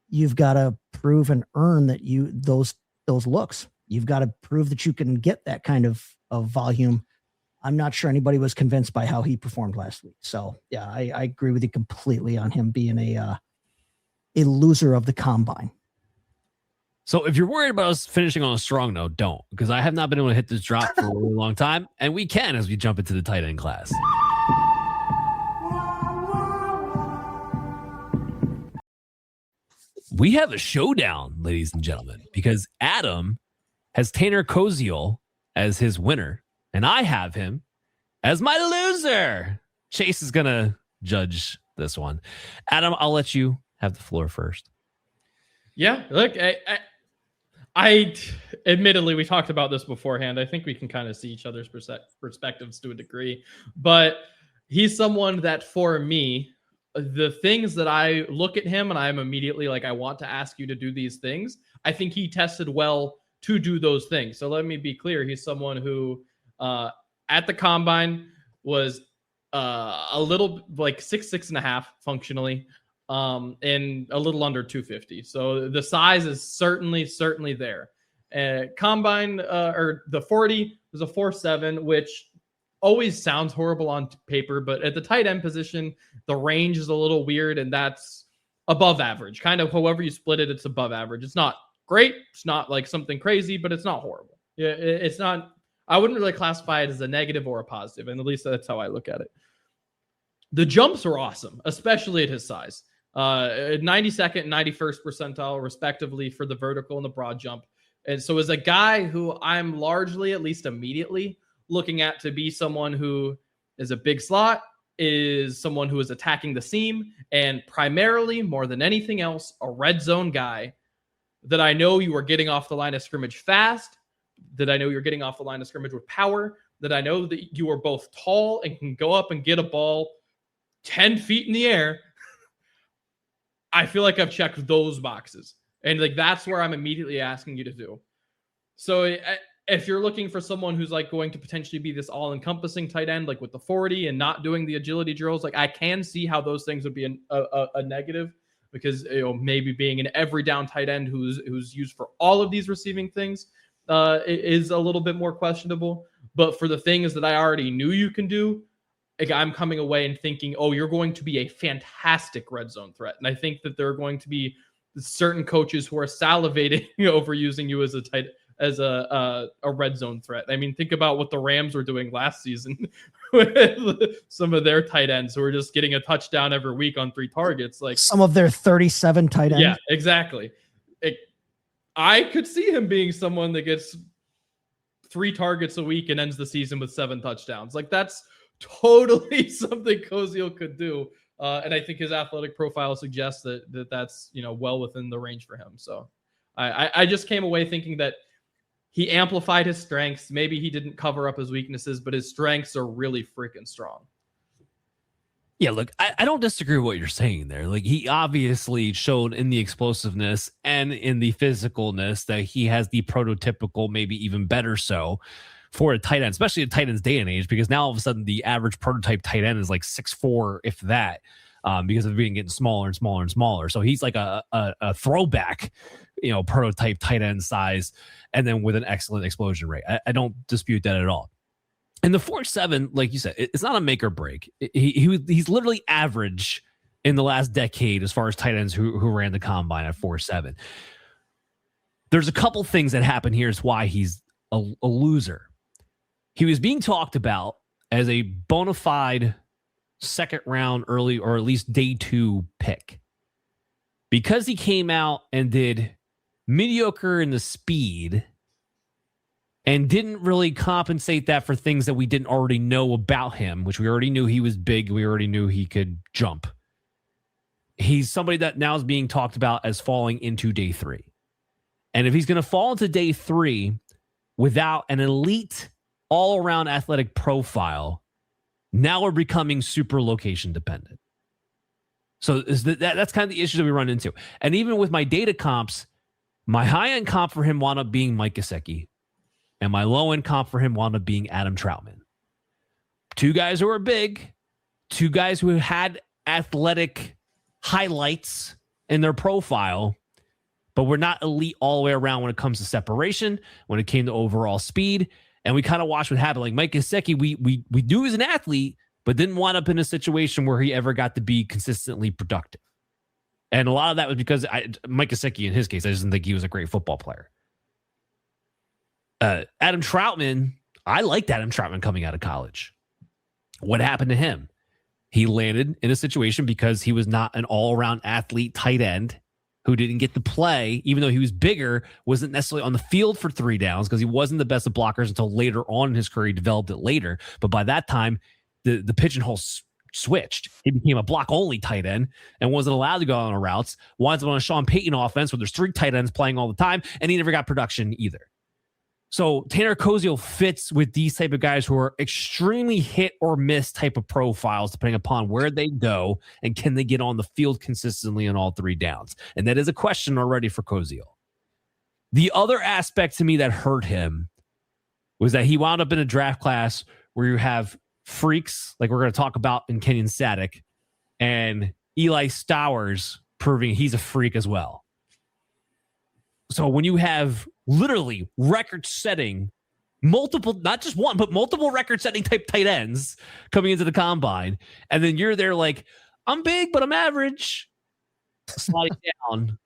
You've got to prove and earn that those looks, you've got to prove that you can get that kind of volume. I'm not sure anybody was convinced by how he performed last week. So yeah, I agree with you completely on him being a loser of the combine. So if you're worried about us finishing on a strong note, don't, because I have not been able to hit this drop for a really long time, and we can as we jump into the tight end class. We have a showdown, ladies and gentlemen, because Adam has Tanner Koziel as his winner, and I have him as my loser. Chase is going to judge this one. Adam, I'll let you have the floor first. Yeah, look, I admittedly, we talked about this beforehand. I think we can kind of see each other's perspectives to a degree, but he's someone that for me, the things that I look at him and I'm immediately like, I want to ask you to do these things. I think he tested well to do those things. So let me be clear. He's someone who at the combine was a little like 6'6.5" functionally, and a little under 250. So the size is certainly there. Combine or the 40 was a 4.7, which always sounds horrible on paper, but at the tight end position, the range is a little weird, and that's above average. Kind of however you split it, it's above average. It's not great. It's not like something crazy, but it's not horrible. Yeah, it's not. I wouldn't really classify it as a negative or a positive, and at least that's how I look at it. The jumps are awesome, especially at his size. 92nd and 91st percentile, respectively, for the vertical and the broad jump. And so as a guy who I'm largely, at least immediately, looking at to be someone who is a big slot, is someone who is attacking the seam, and primarily, more than anything else, a red zone guy, that I know you are getting off the line of scrimmage fast, that I know you're getting off the line of scrimmage with power, that I know that you are both tall and can go up and get a ball 10 feet in the air. I feel like I've checked those boxes. And like that's where I'm immediately asking you to do. So if you're looking for someone who's like going to potentially be this all-encompassing tight end, like with the 40 and not doing the agility drills, like I can see how those things would be a negative, because maybe being an every down tight end who's used for all of these receiving things is a little bit more questionable. But for the things that I already knew you can do, like I'm coming away and thinking, oh, you're going to be a fantastic red zone threat. And I think that there are going to be certain coaches who are salivating over using you as a red zone threat. I mean, think about what the Rams were doing last season with some of their tight ends who were just getting a touchdown every week on 3 targets. Like some of their 37 tight ends. Yeah, exactly. I could see him being someone that gets 3 targets a week and ends the season with 7 touchdowns. Like that's totally something Koziel could do. And I think his athletic profile suggests that's, well within the range for him. So I just came away thinking that he amplified his strengths. Maybe he didn't cover up his weaknesses, but his strengths are really freaking strong. Yeah, look, I don't disagree with what you're saying there. Like he obviously showed in the explosiveness and in the physicalness that he has the prototypical, maybe even better so, for a tight end, especially a tight end's day and age, because now all of a sudden the average prototype tight end is like 6'4", if that, because of being getting smaller and smaller and smaller. So he's like a throwback, prototype tight end size, and then with an excellent explosion rate. I don't dispute that at all. And the 4.7, like you said, it's not a make or break. He's literally average in the last decade as far as tight ends who ran the combine at 4.7. There's a couple things that happen here is why he's a loser. He was being talked about as a bona fide second round early, or at least day 2 pick, because he came out and did mediocre in the speed and didn't really compensate that for things that we didn't already know about him, which we already knew he was big. We already knew he could jump. He's somebody that now is being talked about as falling into day 3. And if he's going to fall into day 3 without an elite all-around athletic profile, now we're becoming super location dependent. So that's kind of the issue that we run into. And even with my data comps, my high-end comp for him wound up being Mike Gesicki, and my low-end comp for him wound up being Adam Troutman. 2 guys who are big, 2 guys who had athletic highlights in their profile, but we're not elite all the way around when it comes to separation, when it came to overall speed. And we kind of watched what happened. Like Mike Gesicki, we knew he was an athlete, but didn't wind up in a situation where he ever got to be consistently productive. And a lot of that was because Mike Gesicki, in his case, I just didn't think he was a great football player. Adam Troutman, I liked Adam Troutman coming out of college. What happened to him? He landed in a situation because he was not an all-around athlete tight end who didn't get to play, even though he was bigger, wasn't necessarily on the field for 3 downs because he wasn't the best of blockers until later on in his career. He developed it later. But by that time, the pigeonhole switched. He became a block-only tight end and wasn't allowed to go on routes. Winds up on a Sean Payton offense where there's 3 tight ends playing all the time, and he never got production either. So Tanner Koziel fits with these type of guys who are extremely hit or miss type of profiles, depending upon where they go and can they get on the field consistently on all 3 downs. And that is a question already for Koziel. The other aspect to me that hurt him was that he wound up in a draft class where you have freaks, like we're going to talk about in Kenyon Sadiq, and Eli Stowers proving he's a freak as well. So when you have literally record-setting, multiple, not just one, but multiple record-setting type tight ends coming into the combine, and then you're there like, I'm big, but I'm average, sliding down.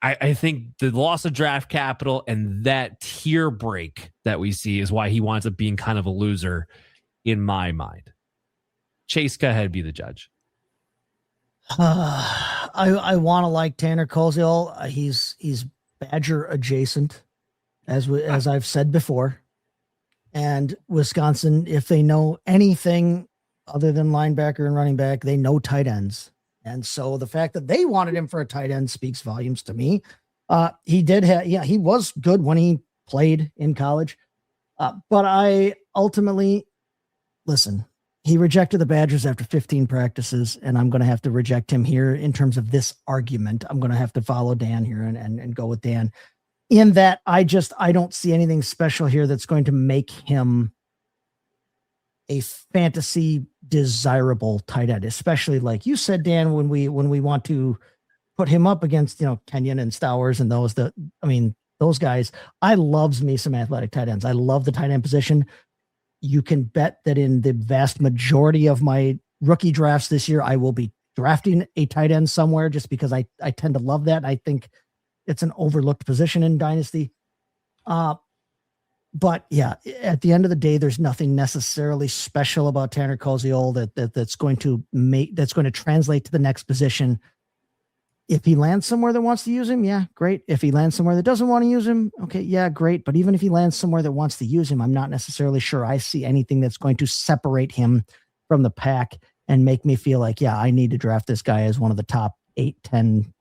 I think the loss of draft capital and that tier break that we see is why he winds up being kind of a loser in my mind. Chase, go ahead, be the judge. I want to like Tanner Koziel. He's Badger adjacent, as I've said before. And Wisconsin, if they know anything other than linebacker and running back, they know tight ends. And so the fact that they wanted him for a tight end speaks volumes to me. He was good when he played in college. But I ultimately, listen, he rejected the Badgers after 15 practices, and I'm going to have to reject him here in terms of this argument. I'm going to have to follow Dan here and go with Dan in that I don't see anything special here that's going to make him a fantasy desirable tight end, especially like you said, Dan, when we want to put him up against, Kenyon and Stowers and those guys. I loves me some athletic tight ends. I love the tight end position. You can bet that in the vast majority of my rookie drafts this year, I will be drafting a tight end somewhere just because I tend to love that. I think it's an overlooked position in Dynasty. But yeah, at the end of the day, there's nothing necessarily special about Tanner Koziel that's going to translate to the next position. If he lands somewhere that wants to use him, yeah, great. If he lands somewhere that doesn't want to use him, okay, yeah, great. But even if he lands somewhere that wants to use him, I'm not necessarily sure I see anything that's going to separate him from the pack and make me feel like, yeah, I need to draft this guy as one of the top 8-10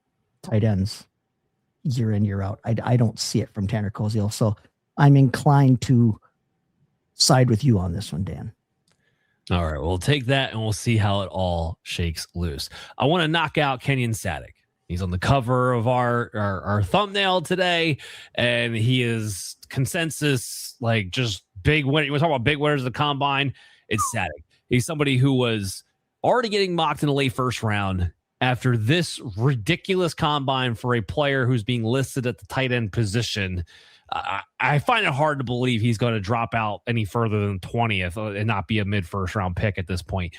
tight ends year in, year out. I don't see it from Tanner Koziel. So I'm inclined to side with you on this one, Dan. All right, we'll take that and we'll see how it all shakes loose. I want to knock out Kenyon Sadiq. He's on the cover of our thumbnail today, and he is consensus, like just big win. You want to talk about big winners of the combine? It's Sadiq. He's somebody who was already getting mocked in the late first round after this ridiculous combine for a player who's being listed at the tight end position. I find it hard to believe he's going to drop out any further than 20th and not be a mid-first round pick at this point.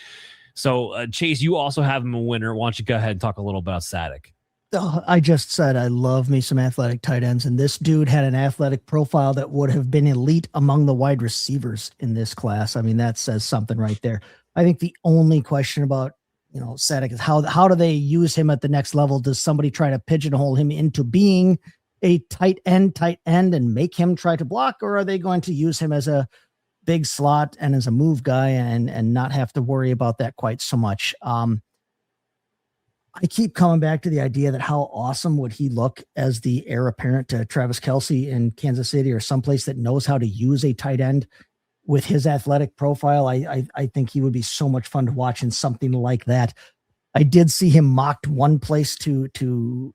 So, Chase, you also have him a winner. Why don't you go ahead and talk a little about Sadiq? I just said I love me some athletic tight ends, and this dude had an athletic profile that would have been elite among the wide receivers in this class. I mean, that says something right there. I think the only question about Sadiq is how do they use him at the next level? Does somebody try to pigeonhole him into being a tight end and make him try to block, or are they going to use him as a big slot and as a move guy and not have to worry about that quite so much? I keep coming back to the idea that how awesome would he look as the heir apparent to Travis Kelce in Kansas City or someplace that knows how to use a tight end with his athletic profile. I think he would be so much fun to watch in something like that. I did see him mocked one place to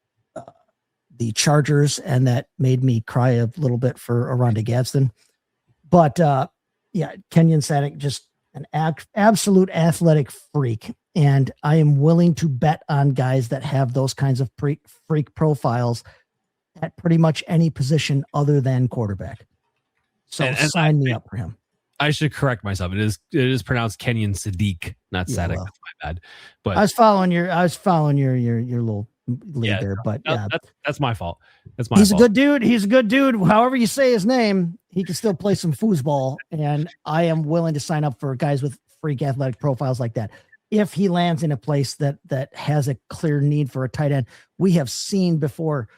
the Chargers, and that made me cry a little bit for Aronde Gadsden. But yeah, Kenyon Sadiq, just an absolute athletic freak. And I am willing to bet on guys that have those kinds of freak profiles at pretty much any position other than quarterback. So sign me up for him. I should correct myself. It is pronounced Kenyon Sadiq, not Sadiq. Well, that's my bad. But I was following your little lead there. But yeah, that's my fault. That's my He's fault. a good dude. He's a good dude. However you say his name, he can still play some foosball. And I am willing to sign up for guys with freak athletic profiles like that. If he lands in a place that has a clear need for a tight end. We have seen before,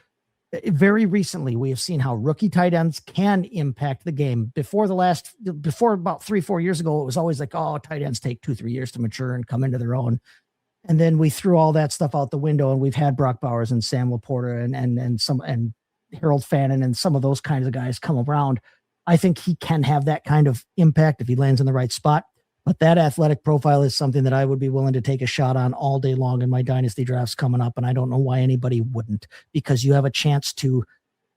very recently, we have seen how rookie tight ends can impact the game. Before about 3-4 years ago, it was always like, oh, tight ends take 2-3 years to mature and come into their own. And then we threw all that stuff out the window, and we've had Brock Bowers and Sam Laporta and Harold Fannin and some of those kinds of guys come around. I think he can have that kind of impact if he lands in the right spot. But that athletic profile is something that I would be willing to take a shot on all day long in my dynasty drafts coming up. And I don't know why anybody wouldn't, because you have a chance to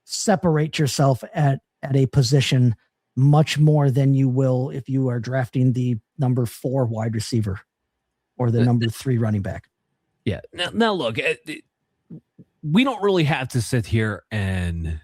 separate yourself at a position much more than you will if you are drafting the number 4 wide receiver or the number 3 running back. Yeah. Now look, we don't really have to sit here and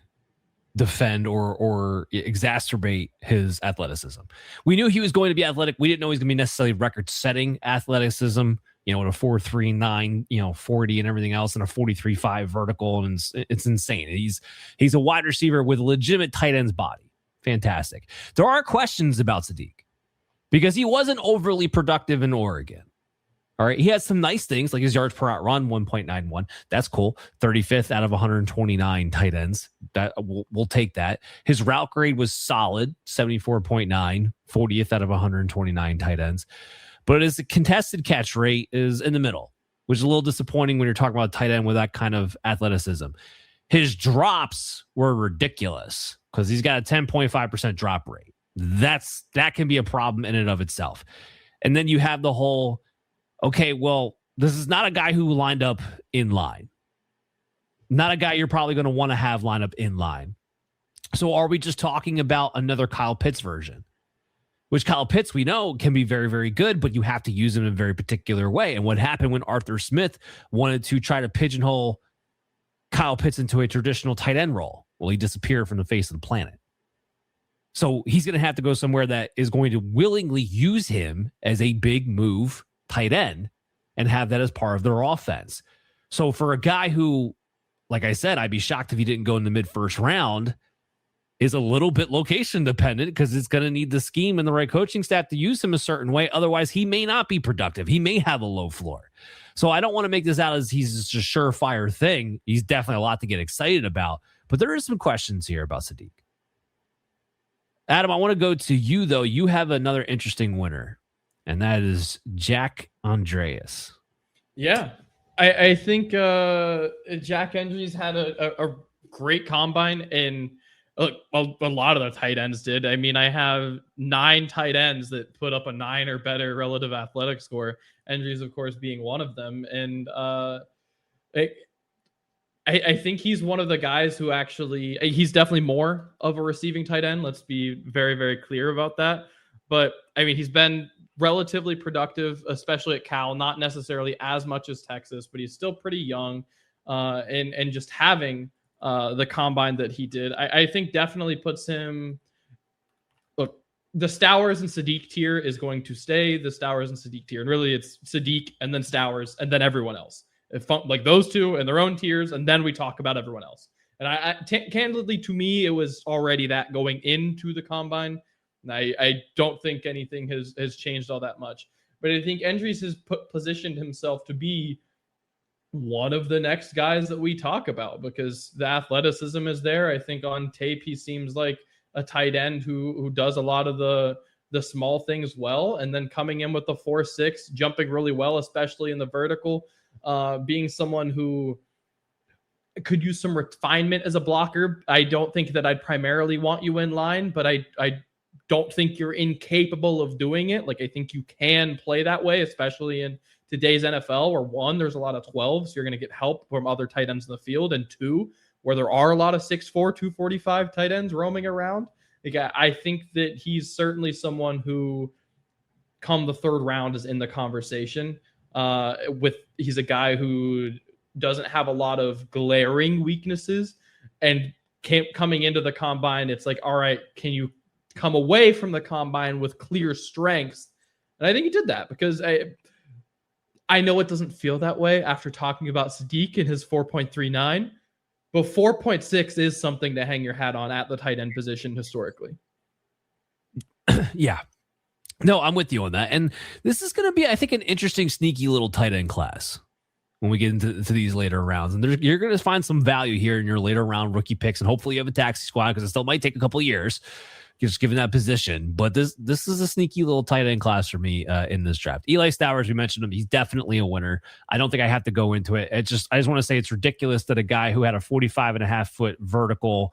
defend or exacerbate his athleticism. We knew he was going to be athletic. We didn't know he was going to be necessarily record-setting athleticism, with a 4.39, 40 and everything else, and a 43.5 vertical, and it's insane. He's a wide receiver with a legitimate tight end's body. Fantastic. There are questions about Sadiq because he wasn't overly productive in Oregon. All right. He had some nice things like his yards per out run, 1.91. That's cool. 35th out of 129 tight ends. That we'll take that. His route grade was solid, 74.9, 40th out of 129 tight ends. But his contested catch rate is in the middle, which is a little disappointing when you're talking about a tight end with that kind of athleticism. His drops were ridiculous because he's got a 10.5% drop rate. That can be a problem in and of itself. And then you have the whole, okay, well, this is not a guy who lined up in line. Not a guy you're probably going to want to have line up in line. So are we just talking about another Kyle Pitts version? Which Kyle Pitts, we know, can be very, very good, but you have to use him in a very particular way. And what happened when Arthur Smith wanted to try to pigeonhole Kyle Pitts into a traditional tight end role? Well, he disappeared from the face of the planet. So he's going to have to go somewhere that is going to willingly use him as a big move tight end and have that as part of their offense. So for a guy who, like I said, I'd be shocked if he didn't go in the mid-first round, is a little bit location dependent because it's going to need the scheme and the right coaching staff to use him a certain way. Otherwise, he may not be productive. He may have a low floor. So I don't want to make this out as he's just a surefire thing. He's definitely a lot to get excited about. But there are some questions here about Sadiq. Adam, I want to go to you, though. You have another interesting winner, and that is Jack Andreas. Yeah, I think Jack Andreas had a great combine, and look, a lot of the tight ends did. I mean, I have 9 tight ends that put up a 9 or better relative athletic score. Andreas, of course, being one of them. And I think he's one of the guys who actually, he's definitely more of a receiving tight end. Let's be very, very clear about that. But I mean, he's been relatively productive, especially at Cal, not necessarily as much as Texas, but he's still pretty young. And just having the combine that he did, I think definitely puts him. Look, the Stowers and Sadiq tier is going to stay the Stowers and Sadiq tier, and really it's Sadiq and then Stowers and then everyone else. Like those two in their own tiers, and then we talk about everyone else. And candidly, to me, it was already that going into the combine. And I don't think anything has changed all that much. But I think Andreas has positioned himself to be one of the next guys that we talk about because the athleticism is there. I think on tape, he seems like a tight end who does a lot of the small things well. And then coming in with the 4.6, jumping really well, especially in the vertical, being someone who could use some refinement as a blocker. I don't think that I'd primarily want you in line, but I don't think you're incapable of doing it. Like, I think you can play that way, especially in today's NFL, where 1, there's a lot of 12s. So you're going to get help from other tight ends in the field. And 2, where there are a lot of 6'4", 245 tight ends roaming around. Like, I think that he's certainly someone who, come the 3rd round, is in the conversation. He's a guy who doesn't have a lot of glaring weaknesses, and coming into the combine, it's like, all right, can you come away from the combine with clear strengths? And I think he did that because I know it doesn't feel that way after talking about Sadiq and his 4.39, but 4.6 is something to hang your hat on at the tight end position historically. Yeah. No, I'm with you on that. And this is going to be, I think, an interesting, sneaky little tight end class when we get into these later rounds. And you're going to find some value here in your later round rookie picks. And hopefully you have a taxi squad because it still might take a couple of years just given that position. But this is a sneaky little tight end class for me in this draft. Eli Stowers, we mentioned him. He's definitely a winner. I don't think I have to go into it. I just want to say it's ridiculous that a guy who had a 45.5-foot vertical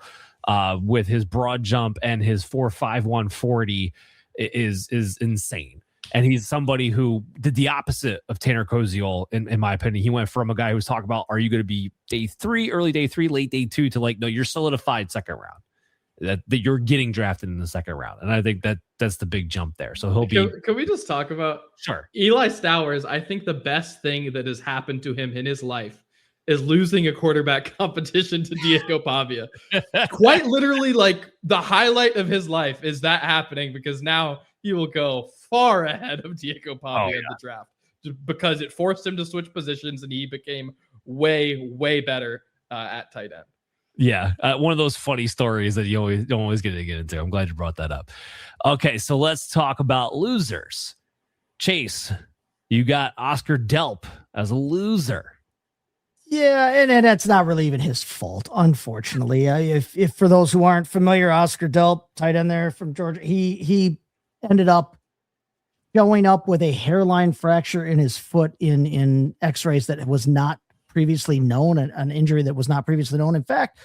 with his broad jump and his 4.5 140 is insane. And he's somebody who did the opposite of Tanner Koziol, in my opinion. He went from a guy who was talking about, are you going to be day 3, early day 3, late day 2, to like, no, you're solidified second round. That you're getting drafted in the second round. And I think that's the big jump there. So he'll be. Can we just talk about Eli Stowers? I think the best thing that has happened to him in his life is losing a quarterback competition to Diego Pavia. Quite literally, like the highlight of his life is that happening, because now he will go far ahead of Diego Pavia in the draft, just because it forced him to switch positions and he became way, way better at tight end. Yeah, one of those funny stories that you don't always get to get into. I'm glad you brought that up. Okay, so let's talk about losers. Chase, you got Oscar Delp as a loser. Yeah, and that's not really even his fault, unfortunately. If for those who aren't familiar, Oscar Delp, tight end there from Georgia, he ended up showing up with a hairline fracture in his foot in X-rays that was not previously known, an injury that was not previously known. In fact,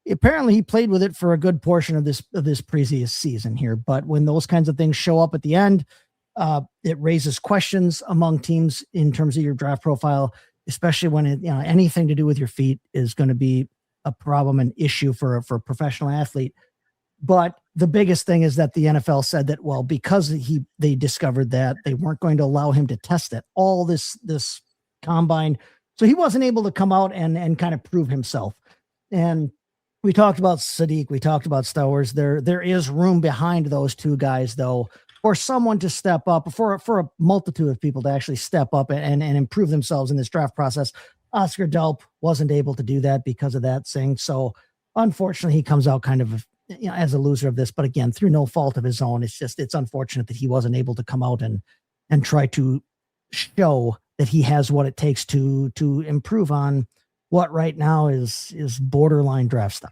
apparently he played with it for a good portion of this previous season here. But when those kinds of things show up at the end, it raises questions among teams in terms of your draft profile, especially when anything to do with your feet is going to be a problem, an issue for a professional athlete. But the biggest thing is that the NFL said that, well, because they discovered that, they weren't going to allow him to test it all this combine. So he wasn't able to come out and kind of prove himself. And we talked about Sadiq. We talked about Stowers. There is room behind those two guys, though, for someone to step up, for a multitude of people to actually step up and improve themselves in this draft process. Oscar Delp wasn't able to do that because of that thing. So unfortunately, he comes out kind of as a loser of this. But again, through no fault of his own. It's unfortunate that he wasn't able to come out and try to show that he has what it takes to improve on what right now is borderline draft stock.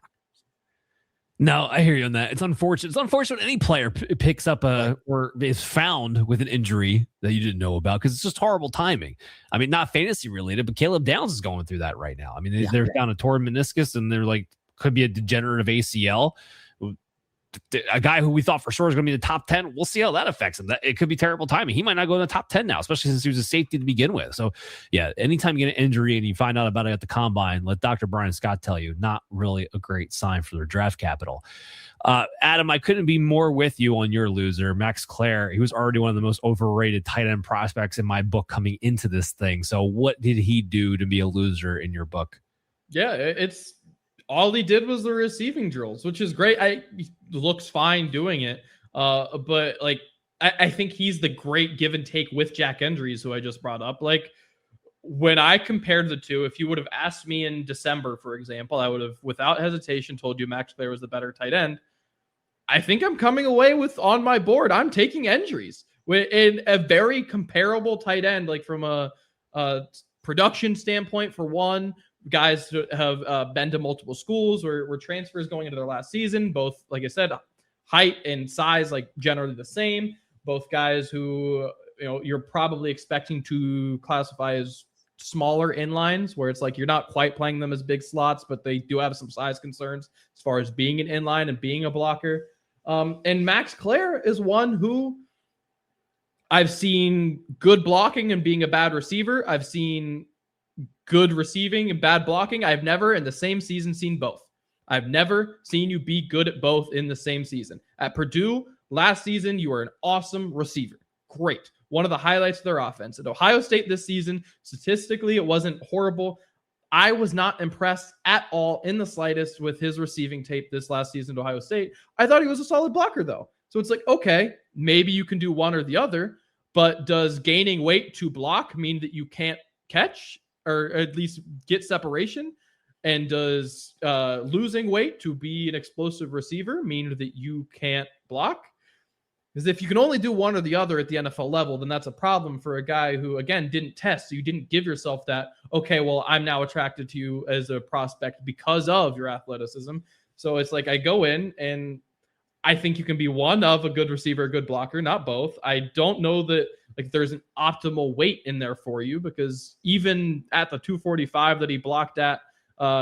No, I hear you on that. It's unfortunate. It's unfortunate when any player picks up or is found with an injury that you didn't know about, because it's just horrible timing. I mean, not fantasy related, but Caleb Downs is going through that right now. I mean, they're down a torn meniscus, and they're like, could be a degenerative ACL. A guy who we thought for sure was going to be the top 10. We'll see how that affects him. It could be terrible timing. He might not go in the top 10 now, especially since he was a safety to begin with. So yeah, anytime you get an injury and you find out about it at the combine, let Dr. Brian Scott tell you, not really a great sign for their draft capital. Adam, I couldn't be more with you on your loser, Max Clare. He was already one of the most overrated tight end prospects in my book coming into this thing. So what did he do to be a loser in your book? Yeah, it's all he did was the receiving drills, which is great. He looks fine doing it. But like, I think he's the great give and take with Jack Endries, who I just brought up. Like, when I compared the two, if you would have asked me in December, for example, I would have without hesitation told you Max Clare was the better tight end. I think I'm coming away with on my board, I'm taking Endries in a very comparable tight end, like from a production standpoint, for one. Guys who have been to multiple schools or transfers going into their last season. Both, like I said, height and size, like generally the same. Both guys who, you're probably expecting to classify as smaller inlines, where it's like you're not quite playing them as big slots, but they do have some size concerns as far as being an inline and being a blocker. And Max Clare is one who I've seen good blocking and being a bad receiver. I've seen good receiving and bad blocking. I've never in the same season seen both. I've never seen you be good at both in the same season. At Purdue last season, you were an awesome receiver. Great. One of the highlights of their offense. At Ohio State this season, statistically, it wasn't horrible. I was not impressed at all in the slightest with his receiving tape this last season at Ohio State. I thought he was a solid blocker, though. So it's like, okay, maybe you can do one or the other, but does gaining weight to block mean that you can't catch? Or at least get separation? And does losing weight to be an explosive receiver mean that you can't block? Because if you can only do one or the other at the NFL level, then that's a problem for a guy who, again, didn't test. So you didn't give yourself that, okay, well, I'm now attracted to you as a prospect because of your athleticism. So it's like I go in and I think you can be one of a good receiver, a good blocker, not both. I don't know that like there's an optimal weight in there for you, because even at the 245 that he blocked at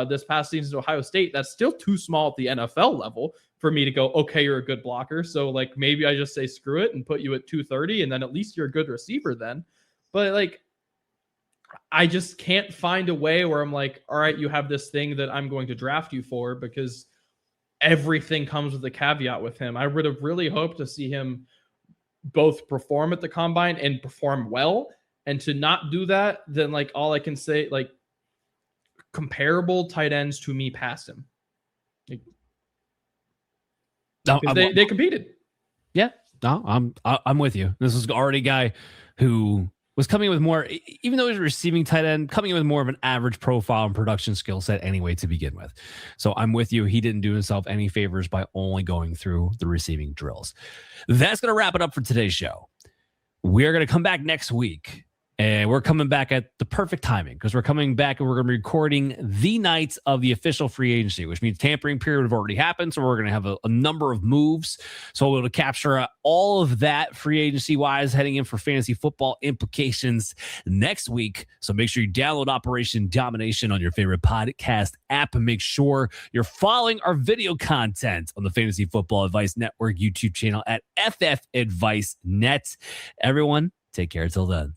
this past season at Ohio State, that's still too small at the NFL level for me to go, okay, you're a good blocker. So like maybe I just say screw it and put you at 230, and then at least you're a good receiver then. But like, I just can't find a way where I'm like, all right, you have this thing that I'm going to draft you for, because everything comes with a caveat with him. I would have really hoped to see him both perform at the combine and perform well. And to not do that, then like all I can say, like comparable tight ends to me passed him. Like, they competed. Yeah, no, I'm with you. This was already a guy who was coming with more, even though he's a receiving tight end, coming in with more of an average profile and production skill set anyway to begin with. So I'm with you. He didn't do himself any favors by only going through the receiving drills. That's going to wrap it up for today's show. We're going to come back next week. And we're coming back at the perfect timing, because we're coming back and we're going to be recording the night of the official free agency, which means tampering period have already happened. So we're going to have a number of moves. So we'll be able to capture all of that free agency wise heading in for fantasy football implications next week. So make sure you download Operation Domination on your favorite podcast app, and make sure you're following our video content on the Fantasy Football Advice Network YouTube channel at FF Advice Net. Everyone, take care until then.